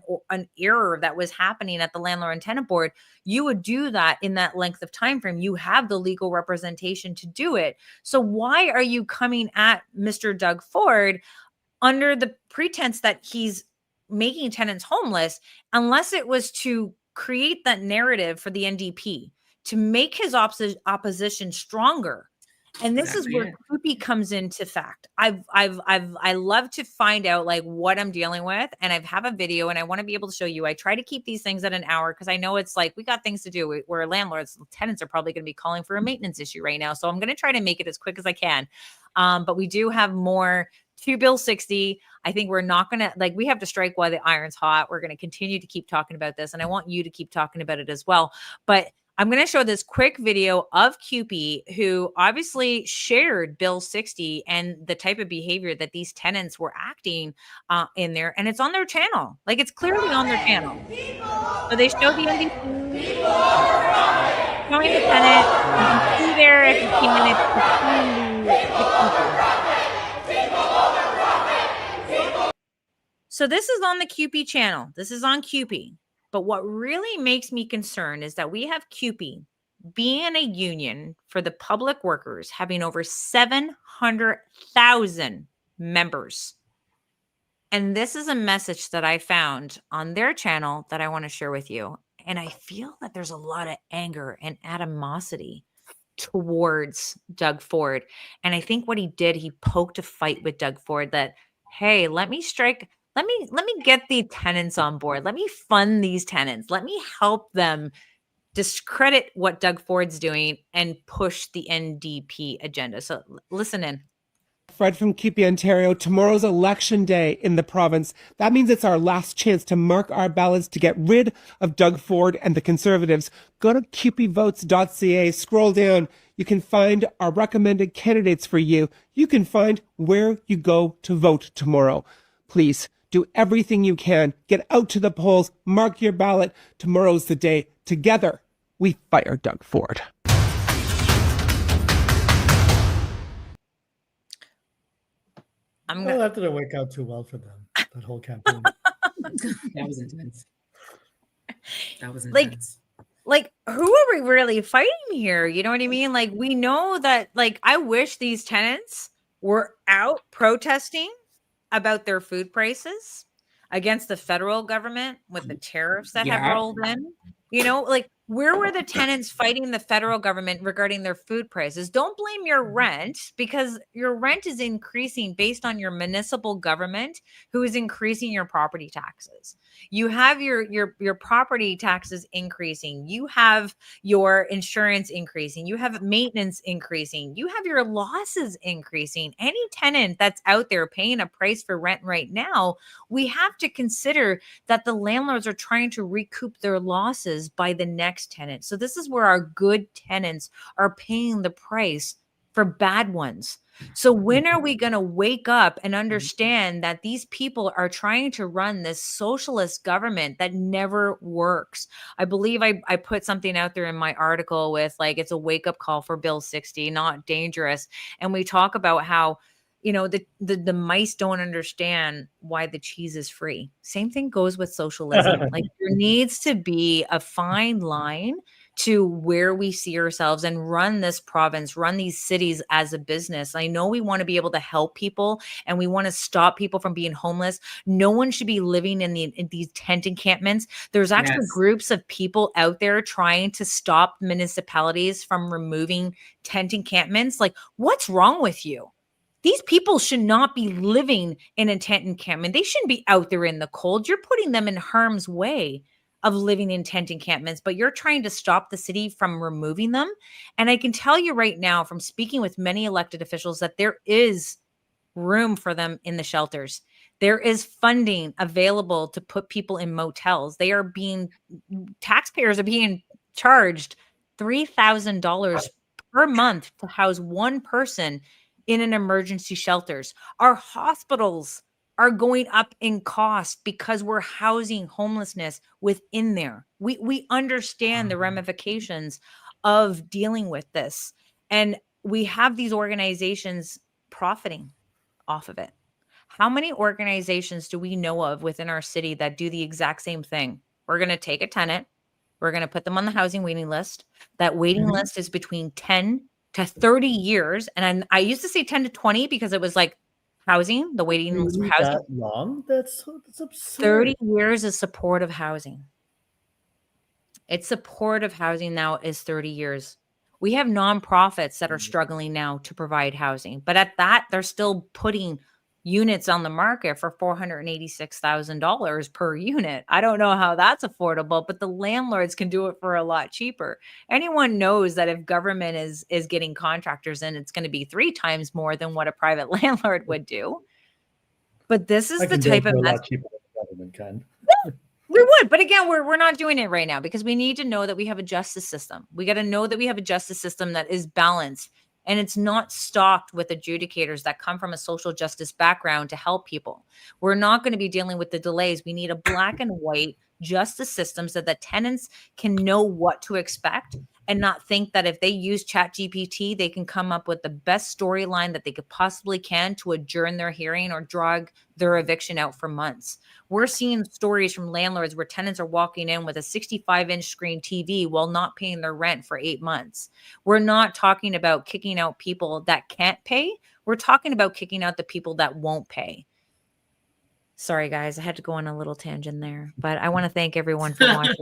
error that was happening at the landlord and tenant board, you would do that in that length of time frame. You have the legal representation to do it. So why are you coming at Mr. Doug Ford under the pretense that he's making tenants homeless, unless it was to create that narrative for the NDP, to make his opposition stronger? And this is where CUPE comes into fact. I love to find out like what I'm dealing with, and I have a video and I want to be able to show you. I try to keep these things at an hour because I know it's like we got things to do. We're landlords, tenants are probably going to be calling for a maintenance issue right now, so I'm going to try to make it as quick as I can. But we do have more to Bill 60. I think we're not going to, like, we have to strike while the iron's hot. We're going to continue to keep talking about this, and I want you to keep talking about it as well. But I'm going to show this quick video of CUPE, who obviously shared Bill 60 and the type of behavior that these tenants were acting in there. And it's on their channel. Like, it's clearly on their channel. So they show the NDP showing the tenant. You can see there at 15 minutes between the So this is on the CUPE channel. This is on CUPE. But what really makes me concerned is that we have CUPE being a union for the public workers, having over 700,000 members. And this is a message that I found on their channel that I want to share with you. And I feel that there's a lot of anger and animosity towards Doug Ford. And I think what he did, he poked a fight with Doug Ford that, hey, let me get the tenants on board. Let me fund these tenants. Let me help them discredit what Doug Ford's doing and push the NDP agenda. So listen in. Fred from CUPE Ontario. Tomorrow's election day in the province. That means it's our last chance to mark our ballots to get rid of Doug Ford and the Conservatives. Go to cupevotes.ca, scroll down. You can find our recommended candidates for you. You can find where you go to vote tomorrow. Please do everything you can. Get out to the polls. Mark your ballot. Tomorrow's the day. Together, we fire Doug Ford. Well, that didn't work out too well for them, that whole campaign. That was intense. That was intense. Like, who are we really fighting here? You know what I mean? Like, we know that, like, I wish these tenants were out protesting about their food prices against the federal government with the tariffs that have rolled in. You know, like, where were the tenants fighting the federal government regarding their food prices? Don't blame your rent, because your rent is increasing based on your municipal government who is increasing your property taxes. You have your property taxes increasing. You have your insurance increasing. You have maintenance increasing. You have your losses increasing. Any tenant that's out there paying a price for rent right now, we have to consider that the landlords are trying to recoup their losses by the next tenant. So this is where our good tenants are paying the price for bad ones. So when are we going to wake up and understand that these people are trying to run this socialist government that never works? I believe I put something out there in my article with, like, it's a wake up call for Bill 60, not dangerous. And we talk about how, you know, the mice don't understand why the cheese is free. Same thing goes with socialism. Like, there needs to be a fine line to where we see ourselves and run this province, run these cities as a business. I know we want to be able to help people and we want to stop people from being homeless. No one should be living in these tent encampments. There's actually groups of people out there trying to stop municipalities from removing tent encampments. Like, what's wrong with you? These people should not be living in a tent encampment. They shouldn't be out there in the cold. You're putting them in harm's way of living in tent encampments, but you're trying to stop the city from removing them. And I can tell you right now, from speaking with many elected officials, that there is room for them in the shelters. There is funding available to put people in motels. Taxpayers are being charged $3,000 per month to house one person in an emergency shelters. Our hospitals are going up in cost because we're housing homelessness within there. We understand the ramifications of dealing with this. And we have these organizations profiting off of it. How many organizations do we know of within our city that do the exact same thing? We're going to take a tenant. We're going to put them on the housing waiting list. That waiting list is between 10 to 30 years. And I used to say 10 to 20 because it was like housing, the waiting list for housing. That long? That's absurd. 30 years is supportive housing. It's supportive housing now is 30 years. We have nonprofits that are struggling now to provide housing, but at that, they're still putting units on the market for $486,000 per unit. I don't know how that's affordable, but the landlords can do it for a lot cheaper. Anyone knows that if government is getting contractors in, it's going to be 3 times more than what a private landlord would do. But this is the type of a lot cheaper than the government can. We would, but again, we're not doing it right now because we need to know that we have a justice system. We got to know that we have a justice system that is balanced. And it's not stocked with adjudicators that come from a social justice background to help people. We're not going to be dealing with the delays. We need a black and white justice system so that tenants can know what to expect and not think that if they use ChatGPT, they can come up with the best storyline that they could possibly can to adjourn their hearing or drag their eviction out for months. We're seeing stories from landlords where tenants are walking in with a 65-inch screen TV while not paying their rent for 8 months. We're not talking about kicking out people that can't pay. We're talking about kicking out the people that won't pay. Sorry, guys, I had to go on a little tangent there, but I want to thank everyone for watching.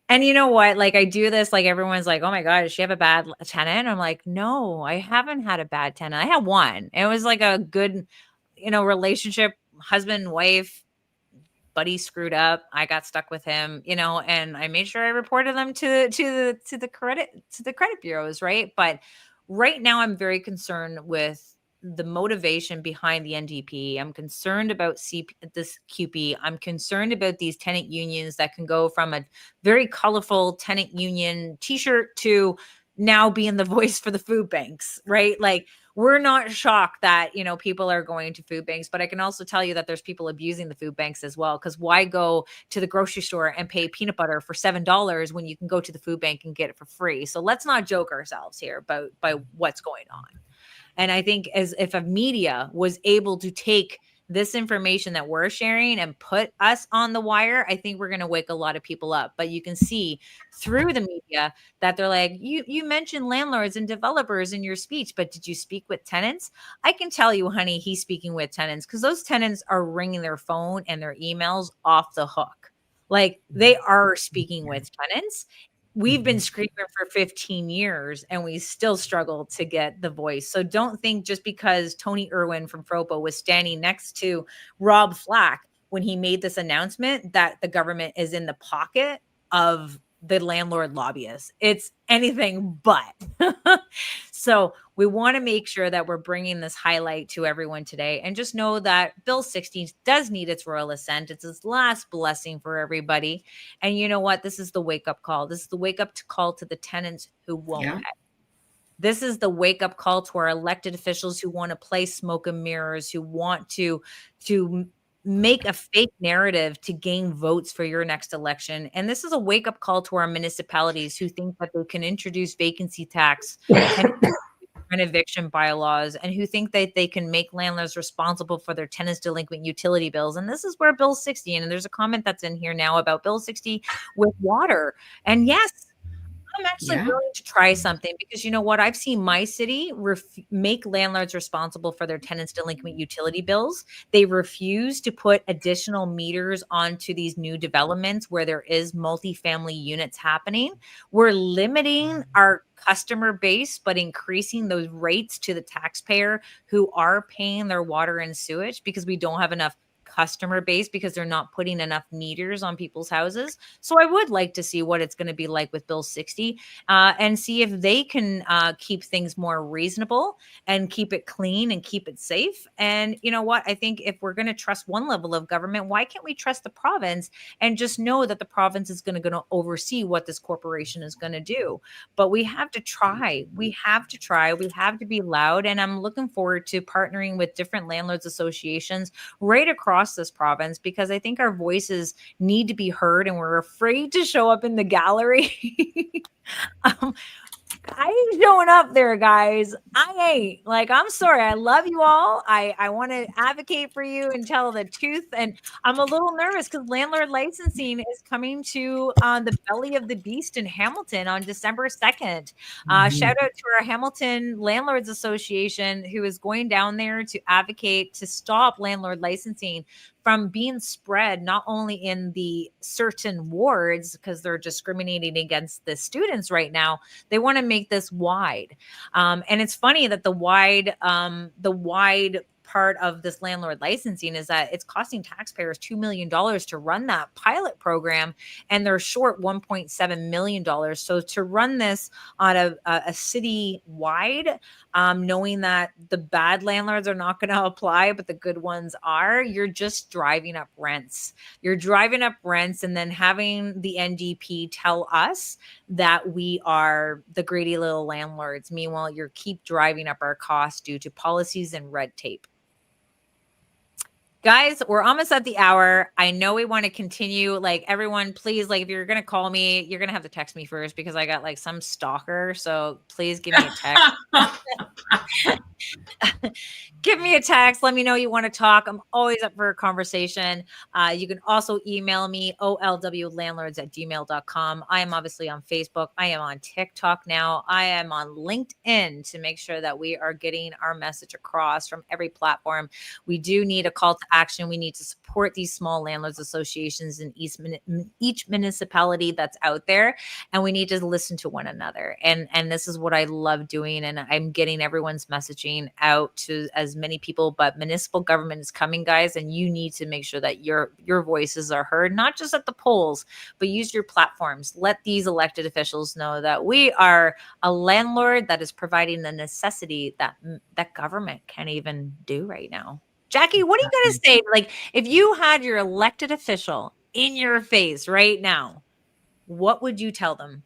And you know what? Like, I do this, like, everyone's like, oh my God, does she have a bad tenant? I'm like, no, I haven't had a bad tenant. I had one. It was like a good, relationship, husband, wife, buddy screwed up. I got stuck with him, and I made sure I reported them to the credit bureaus. Right. But right now I'm very concerned with the motivation behind the NDP. I'm concerned about this CUPE. I'm concerned about these tenant unions that can go from a very colorful tenant union t-shirt to now being the voice for the food banks, right? Like, we're not shocked that, you know, people are going to food banks, but I can also tell you that there's people abusing the food banks as well. Because why go to the grocery store and pay peanut butter for $7 when you can go to the food bank and get it for free? So let's not joke ourselves here about by what's going on. And I think as if a media was able to take this information that we're sharing and put us on the wire, I think we're going to wake a lot of people up. But you can see through the media that they're like, you mentioned landlords and developers in your speech, but did you speak with tenants? I can tell you, honey, he's speaking with tenants, because those tenants are ringing their phone and their emails off the hook. Like, they are speaking with tenants. We've been screaming for 15 years and we still struggle to get the voice. So don't think just because Tony Irwin from FROPO was standing next to Rob Flack when he made this announcement that the government is in the pocket of the landlord lobbyists. It's anything but. So we want to make sure that we're bringing this highlight to everyone today, and just know that Bill 60 does need its royal assent. It's its last blessing for everybody. And you know what? This is the wake-up call. This is the wake-up call to the tenants who won't pay. This is the wake-up call to our elected officials who want to play smoke and mirrors, who want to make a fake narrative to gain votes for your next election. And this is a wake-up call to our municipalities who think that they can introduce vacancy tax and eviction bylaws, and who think that they can make landlords responsible for their tenants' delinquent utility bills. And this is where Bill 60, and there's a comment that's in here now about Bill 60 with water. And yes, I'm actually willing to try something, because you know what? I've seen my city make landlords responsible for their tenants' delinquent utility bills. They refuse to put additional meters onto these new developments where there is multifamily units happening. We're limiting our customer base, but increasing those rates to the taxpayer who are paying their water and sewage, because we don't have enough customer base, because they're not putting enough meters on people's houses. So I would like to see what it's going to be like with Bill 60 and see if they can keep things more reasonable and keep it clean and keep it safe. And you know what? I think if we're going to trust one level of government, why can't we trust the province and just know that the province is going to oversee what this corporation is going to do? But we have to try. We have to try. We have to be loud. And I'm looking forward to partnering with different landlords associations right across this province, because I think our voices need to be heard, and we're afraid to show up in the gallery. I ain't showing up there, guys. I ain't. Like, I'm sorry. I love you all. I want to advocate for you and tell the truth. And I'm a little nervous because landlord licensing is coming to the belly of the beast in Hamilton on December 2nd. Shout out to our Hamilton Landlords Association, who is going down there to advocate to stop landlord licensing from being spread not only in the certain wards, because they're discriminating against the students right now. They want to make this wide. And it's funny that the wide part of this landlord licensing is that it's costing taxpayers $2 million to run that pilot program, and they're short $1.7 million. So to run this on a city-wide, knowing that the bad landlords are not going to apply, but the good ones are, you're just driving up rents. You're driving up rents, and then having the NDP tell us that we are the greedy little landlords. Meanwhile, you keep driving up our costs due to policies and red tape. Guys, we're almost at the hour. I know we want to continue. Like, everyone, please, like, if you're going to call me, you're going to have to text me first, because I got like some stalker. So please give me a text. Give me a text. Let me know you want to talk. I'm always up for a conversation. You can also email me, olwlandlords@gmail.com. I am obviously on Facebook. I am on TikTok now. I am on LinkedIn to make sure that we are getting our message across from every platform. We do need a call to action. We need to support these small landlords associations in each municipality that's out there, and we need to listen to one another. And this is what I love doing, and I'm getting everyone's messaging out to as many people. But municipal government is coming, guys, and you need to make sure that your voices are heard, not just at the polls, but use your platforms. Let these elected officials know that we are a landlord that is providing the necessity that government can't even do right now. Jackie, what are you going to say? Like, if you had your elected official in your face right now, what would you tell them?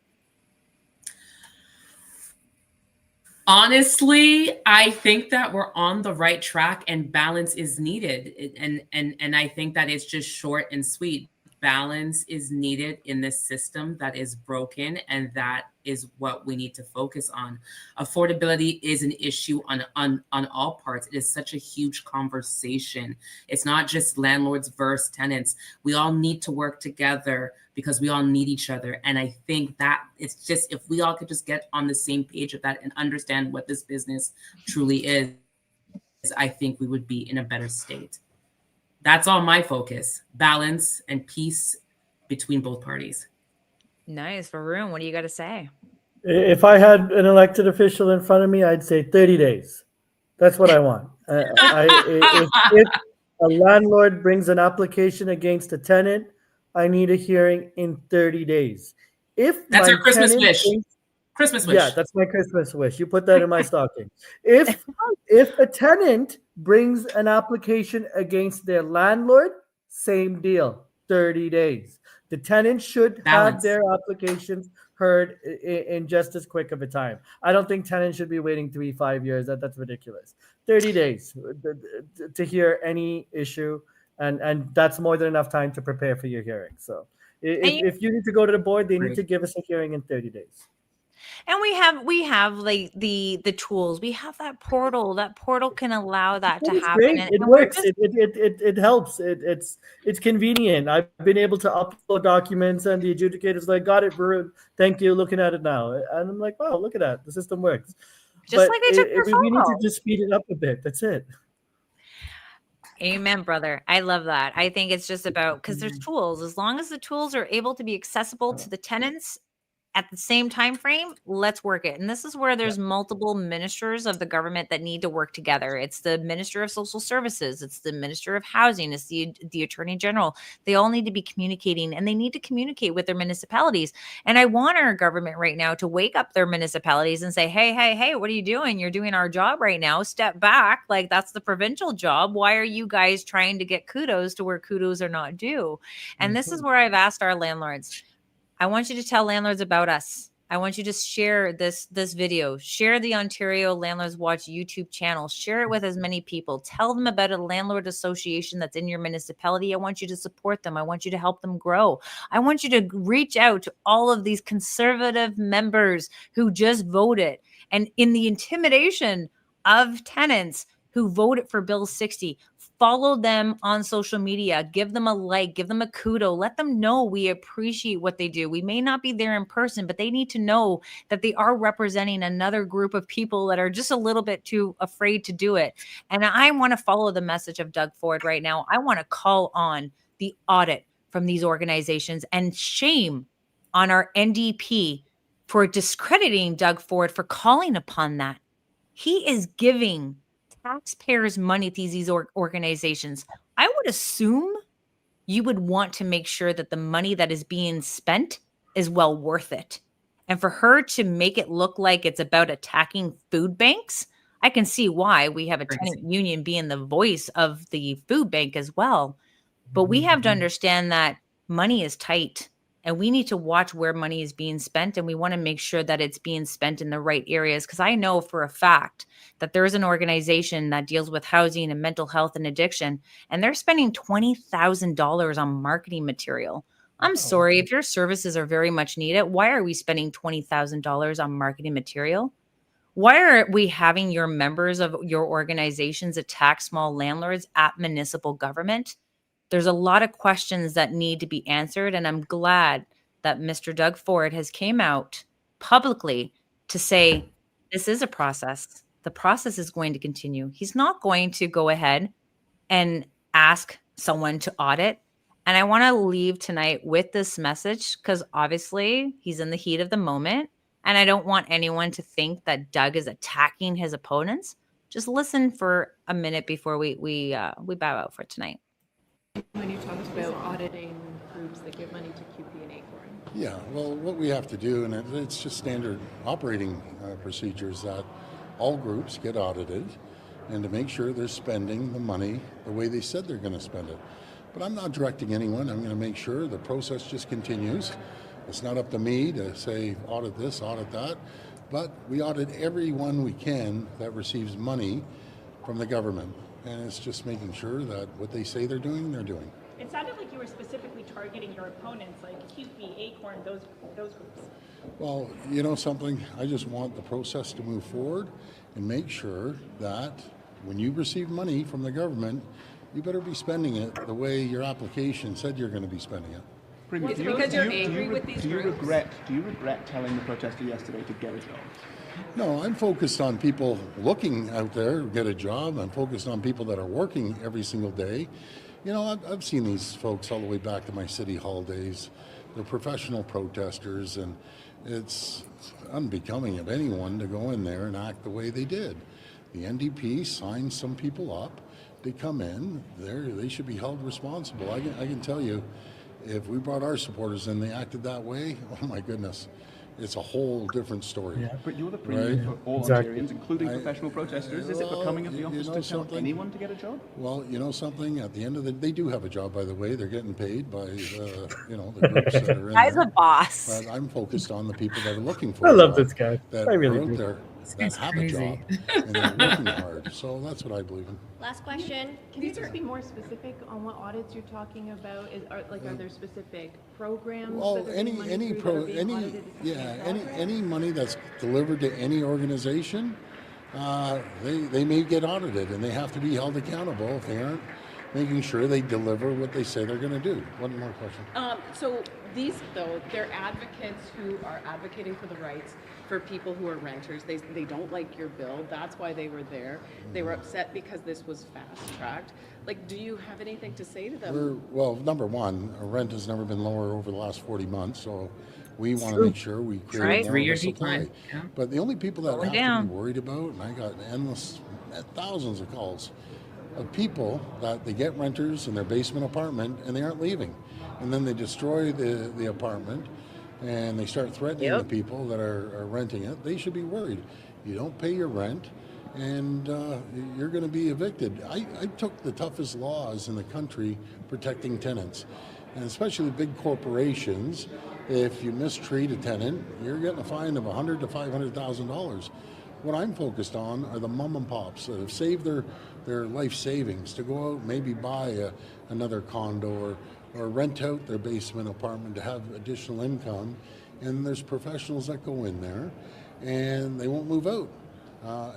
Honestly, I think that we're on the right track and balance is needed. And I think that it's just short and sweet. Balance is needed in this system that is broken, and that is what we need to focus on. Affordability is an issue on all parts. It is such a huge conversation. It's not just landlords versus tenants. We all need to work together because we all need each other. And I think that it's just, if we all could just get on the same page of that and understand what this business truly is, I think we would be in a better state. That's all my focus: balance and peace between both parties. Nice. Varun, what do you got to say? If I had an elected official in front of me, I'd say 30 days. That's what I want. If a landlord brings an application against a tenant, I need a hearing in 30 days. If that's our Christmas wish. Christmas wish. Yeah, that's my Christmas wish. You put that in my stocking. If a tenant brings an application against their landlord, same deal, 30 days. The tenant should have their applications heard in just as quick of a time. I don't think tenants should be waiting 3-5 years. That's ridiculous. 30 days to hear any issue, and that's more than enough time to prepare for your hearing. So if you need to go to the board, they need to give us a hearing in 30 days. And we have like the tools. We have that portal. That portal can allow that to happen. Great. It works. It helps. It's convenient. I've been able to upload documents, and the adjudicator's like, got it, Varun. Thank you. Looking at it now, and I'm like, wow, look at that. The system works. Just like they took your photo. We need to just speed it up a bit. That's it. Amen, brother. I love that. I think it's just about, because there's tools. As long as the tools are able to be accessible to the tenants at the same time frame, let's work it. And this is where there's multiple ministers of the government that need to work together. It's the Minister of Social Services, it's the Minister of Housing, it's the Attorney General. They all need to be communicating, and they need to communicate with their municipalities. And I want our government right now to wake up their municipalities and say, hey, what are you doing? You're doing our job right now. Step back. Like, that's the provincial job. Why are you guys trying to get kudos to where kudos are not due? And this is where I've asked our landlords, I want you to tell landlords about us. I want you to share this video, share the Ontario Landlords Watch YouTube channel, share it with as many people. Tell them about a landlord association that's in your municipality. I want you to support them. I want you to help them grow. I want you to reach out to all of these conservative members who just voted, and in the intimidation of tenants who voted for Bill 60, follow them on social media, give them a like, give them a kudo, let them know we appreciate what they do. We may not be there in person, but they need to know that they are representing another group of people that are just a little bit too afraid to do it. And I want to follow the message of Doug Ford right now. I want to call on the audit from these organizations and shame on our NDP for discrediting Doug Ford for calling upon that. He is giving taxpayers' money to these organizations. I would assume you would want to make sure that the money that is being spent is well worth it. And for her to make it look like it's about attacking food banks, I can see why. We have a tenant union being the voice of the food bank as well. But we have to understand that money is tight, and we need to watch where money is being spent, and we want to make sure that it's being spent in the right areas. Because I know for a fact that there is an organization that deals with housing and mental health and addiction, and they're spending $20,000 on marketing material. I'm sorry, if your services are very much needed, why are we spending $20,000 on marketing material? Why are we having your members of your organizations attack small landlords at municipal government? There's a lot of questions that need to be answered, and I'm glad that Mr. Doug Ford has came out publicly to say this is a process. The process is going to continue. He's not going to go ahead and ask someone to audit. And I want to leave tonight with this message because obviously he's in the heat of the moment. And I don't want anyone to think that Doug is attacking his opponents. Just listen for a minute before we bow out for tonight. When you talked about auditing groups that give money to CUPE and Acorn. Yeah, well, what we have to do, and it's just standard operating procedures, that all groups get audited and to make sure they're spending the money the way they said they're going to spend it. But I'm not directing anyone. I'm going to make sure the process just continues. It's not up to me to say audit this, audit that, but we audit everyone we can that receives money from the government. And it's just making sure that what they say they're doing. It sounded like you were specifically targeting your opponents, like CUPE, Acorn, those groups. Well, you know something? I just want the process to move forward and make sure that when you receive money from the government, you better be spending it the way your application said you're going to be spending it. Do you regret telling the protester yesterday to get a job? No, I'm focused on people looking out there to get a job. I'm focused on people that are working every single day. You know, I've seen these folks all the way back to my city hall days. They're professional protesters, and it's unbecoming of anyone to go in there and act the way they did. The NDP signed some people up. They come in, they should be held responsible. I can tell you, if we brought our supporters in, they acted that way, oh my goodness, it's a whole different story. Yeah, but you're the premier for all Ontarians, including professional protesters. Is it becoming of the office to tell anyone to get a job? Well, you know something, at the end of the day, they do have a job, by the way. They're getting paid by, the groups that are in Guy's there. a boss. But I'm focused on the people that are looking for I a love job, this guy. that I really are out do. there, that have crazy. a job, and they're working hard. So that's what I believe in. Last question. Can you just be more specific on what audits you're talking about? Are there specific programs? Well, that are being money through that are being audited? any money that's delivered to any organization, they may get audited, and they have to be held accountable if they aren't making sure they deliver what they say they're going to do. One more question. So these, though, they're advocates who are advocating for the rights for people who are renters. They don't like your bill. That's why they were there. They were upset because this was fast-tracked. Like, do you have anything to say to them? Well, number one, our rent has never been lower over the last 40 months, so we want to make sure we create more of a supply. Yeah. But the only people that Going have down. to be worried about, and I got thousands of calls of people that they get renters in their basement apartment and they aren't leaving. And then they destroy the apartment and they start threatening the people that are renting it. They should be worried. You don't pay your rent and you're going to be evicted. I took the toughest laws in the country protecting tenants, and especially big corporations. If you mistreat a tenant, you're getting a fine of $100,000 to $500,000. What I'm focused on are the mom and pops that have saved their life savings to go out and maybe buy another condo or rent out their basement apartment to have additional income. And there's professionals that go in there and they won't move out.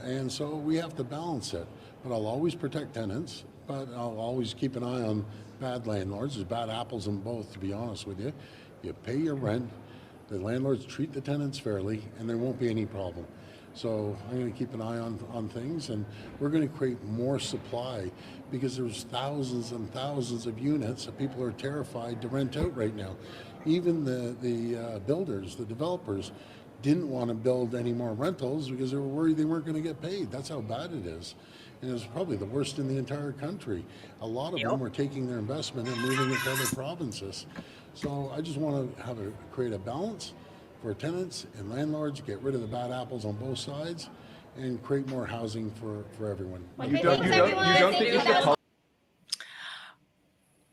And so we have to balance it. But I'll always protect tenants, but I'll always keep an eye on bad landlords. There's bad apples in both, to be honest with you. You pay your rent, the landlords treat the tenants fairly, and there won't be any problem. So I'm going to keep an eye on things, and we're going to create more supply because there's thousands and thousands of units that people are terrified to rent out right now. Even the builders, the developers, didn't want to build any more rentals because they were worried they weren't going to get paid. That's how bad it is. And it's probably the worst in the entire country. A lot of them are taking their investment and moving it to other provinces. So I just want to create a balance for tenants and landlords, get rid of the bad apples on both sides, and create more housing for everyone.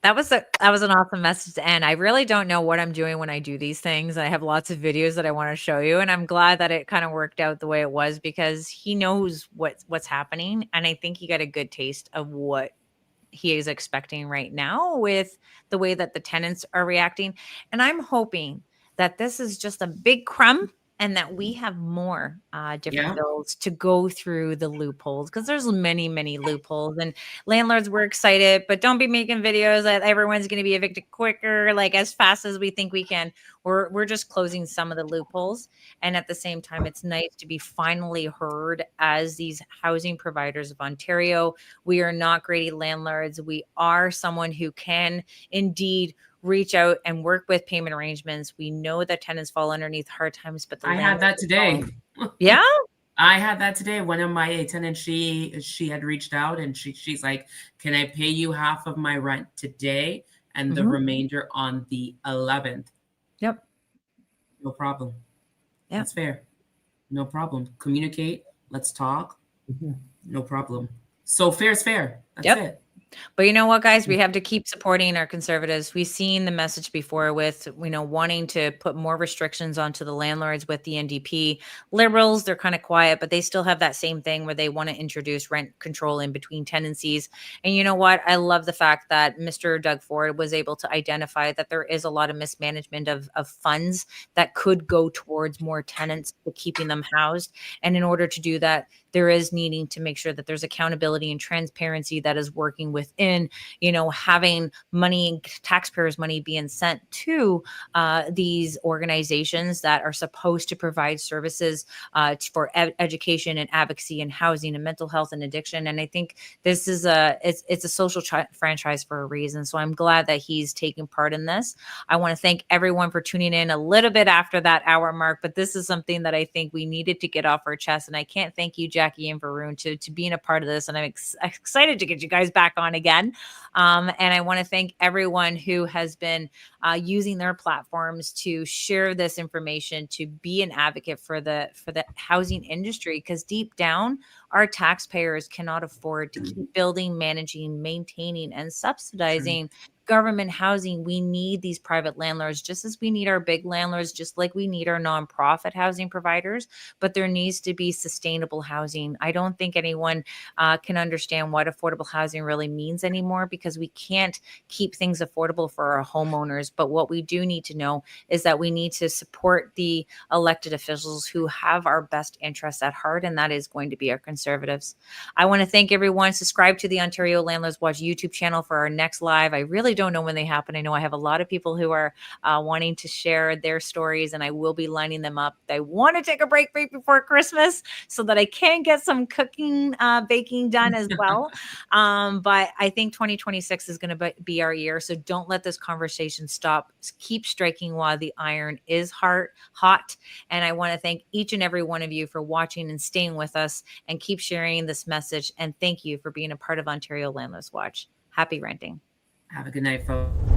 That was an awesome message to end. I really don't know what I'm doing when I do these things. I have lots of videos that I want to show you, and I'm glad that it kind of worked out the way it was because he knows what's happening, and I think he got a good taste of what he is expecting right now with the way that the tenants are reacting. And I'm hoping that this is just a big crumb and that we have more different bills to go through the loopholes, because there's many, many loopholes. And landlords, we're excited, but don't be making videos that everyone's going to be evicted quicker, like as fast as we think we can. We're just closing some of the loopholes. And at the same time, it's nice to be finally heard as these housing providers of Ontario. We are not greedy landlords. We are someone who can indeed reach out and work with payment arrangements. We know that tenants fall underneath hard times, but I had that today. Yeah. I had that today. One of my tenants, she had reached out and she's like, can I pay you half of my rent today and the remainder on the 11th? Yep. No problem. Yeah. That's fair. No problem. Communicate. Let's talk. No problem. So fair is fair. That's it. But you know what, guys, we have to keep supporting our Conservatives. We've seen the message before with, wanting to put more restrictions onto the landlords with the NDP. Liberals, they're kind of quiet, but they still have that same thing where they want to introduce rent control in between tenancies. And you know what? I love the fact that Mr. Doug Ford was able to identify that there is a lot of mismanagement of funds that could go towards more tenants, to keeping them housed. And in order to do that, there is needing to make sure that there's accountability and transparency that is working within, having money, taxpayers' money being sent to these organizations that are supposed to provide services for education and advocacy and housing and mental health and addiction. And I think this is it's a social franchise for a reason. So I'm glad that he's taking part in this. I want to thank everyone for tuning in a little bit after that hour mark, but this is something that I think we needed to get off our chest. And I can't thank you, Jackie and Varun, to being a part of this. And I'm excited to get you guys back on again. And I want to thank everyone who has been using their platforms to share this information, to be an advocate for the housing industry, because deep down, our taxpayers cannot afford to keep building, managing, maintaining, and subsidizing government housing. We need these private landlords, just as we need our big landlords, just like we need our nonprofit housing providers. But there needs to be sustainable housing. I don't think anyone can understand what affordable housing really means anymore, because we can't keep things affordable for our homeowners. But what we do need to know is that we need to support the elected officials who have our best interests at heart, and that is going to be our Conservatives. I want to thank everyone. Subscribe to the Ontario Landlords Watch YouTube channel for our next live. I really don't know when they happen. I know I have a lot of people who are wanting to share their stories, and I will be lining them up. I want to take a break right before Christmas so that I can get some cooking, baking done as well. But I think 2026 is going to be our year. So don't let this conversation stop. Keep striking while the iron is hot. And I want to thank each and every one of you for watching and staying with us, and keep sharing this message. And thank you for being a part of Ontario Landlords Watch. Happy renting. Have a good night, folks.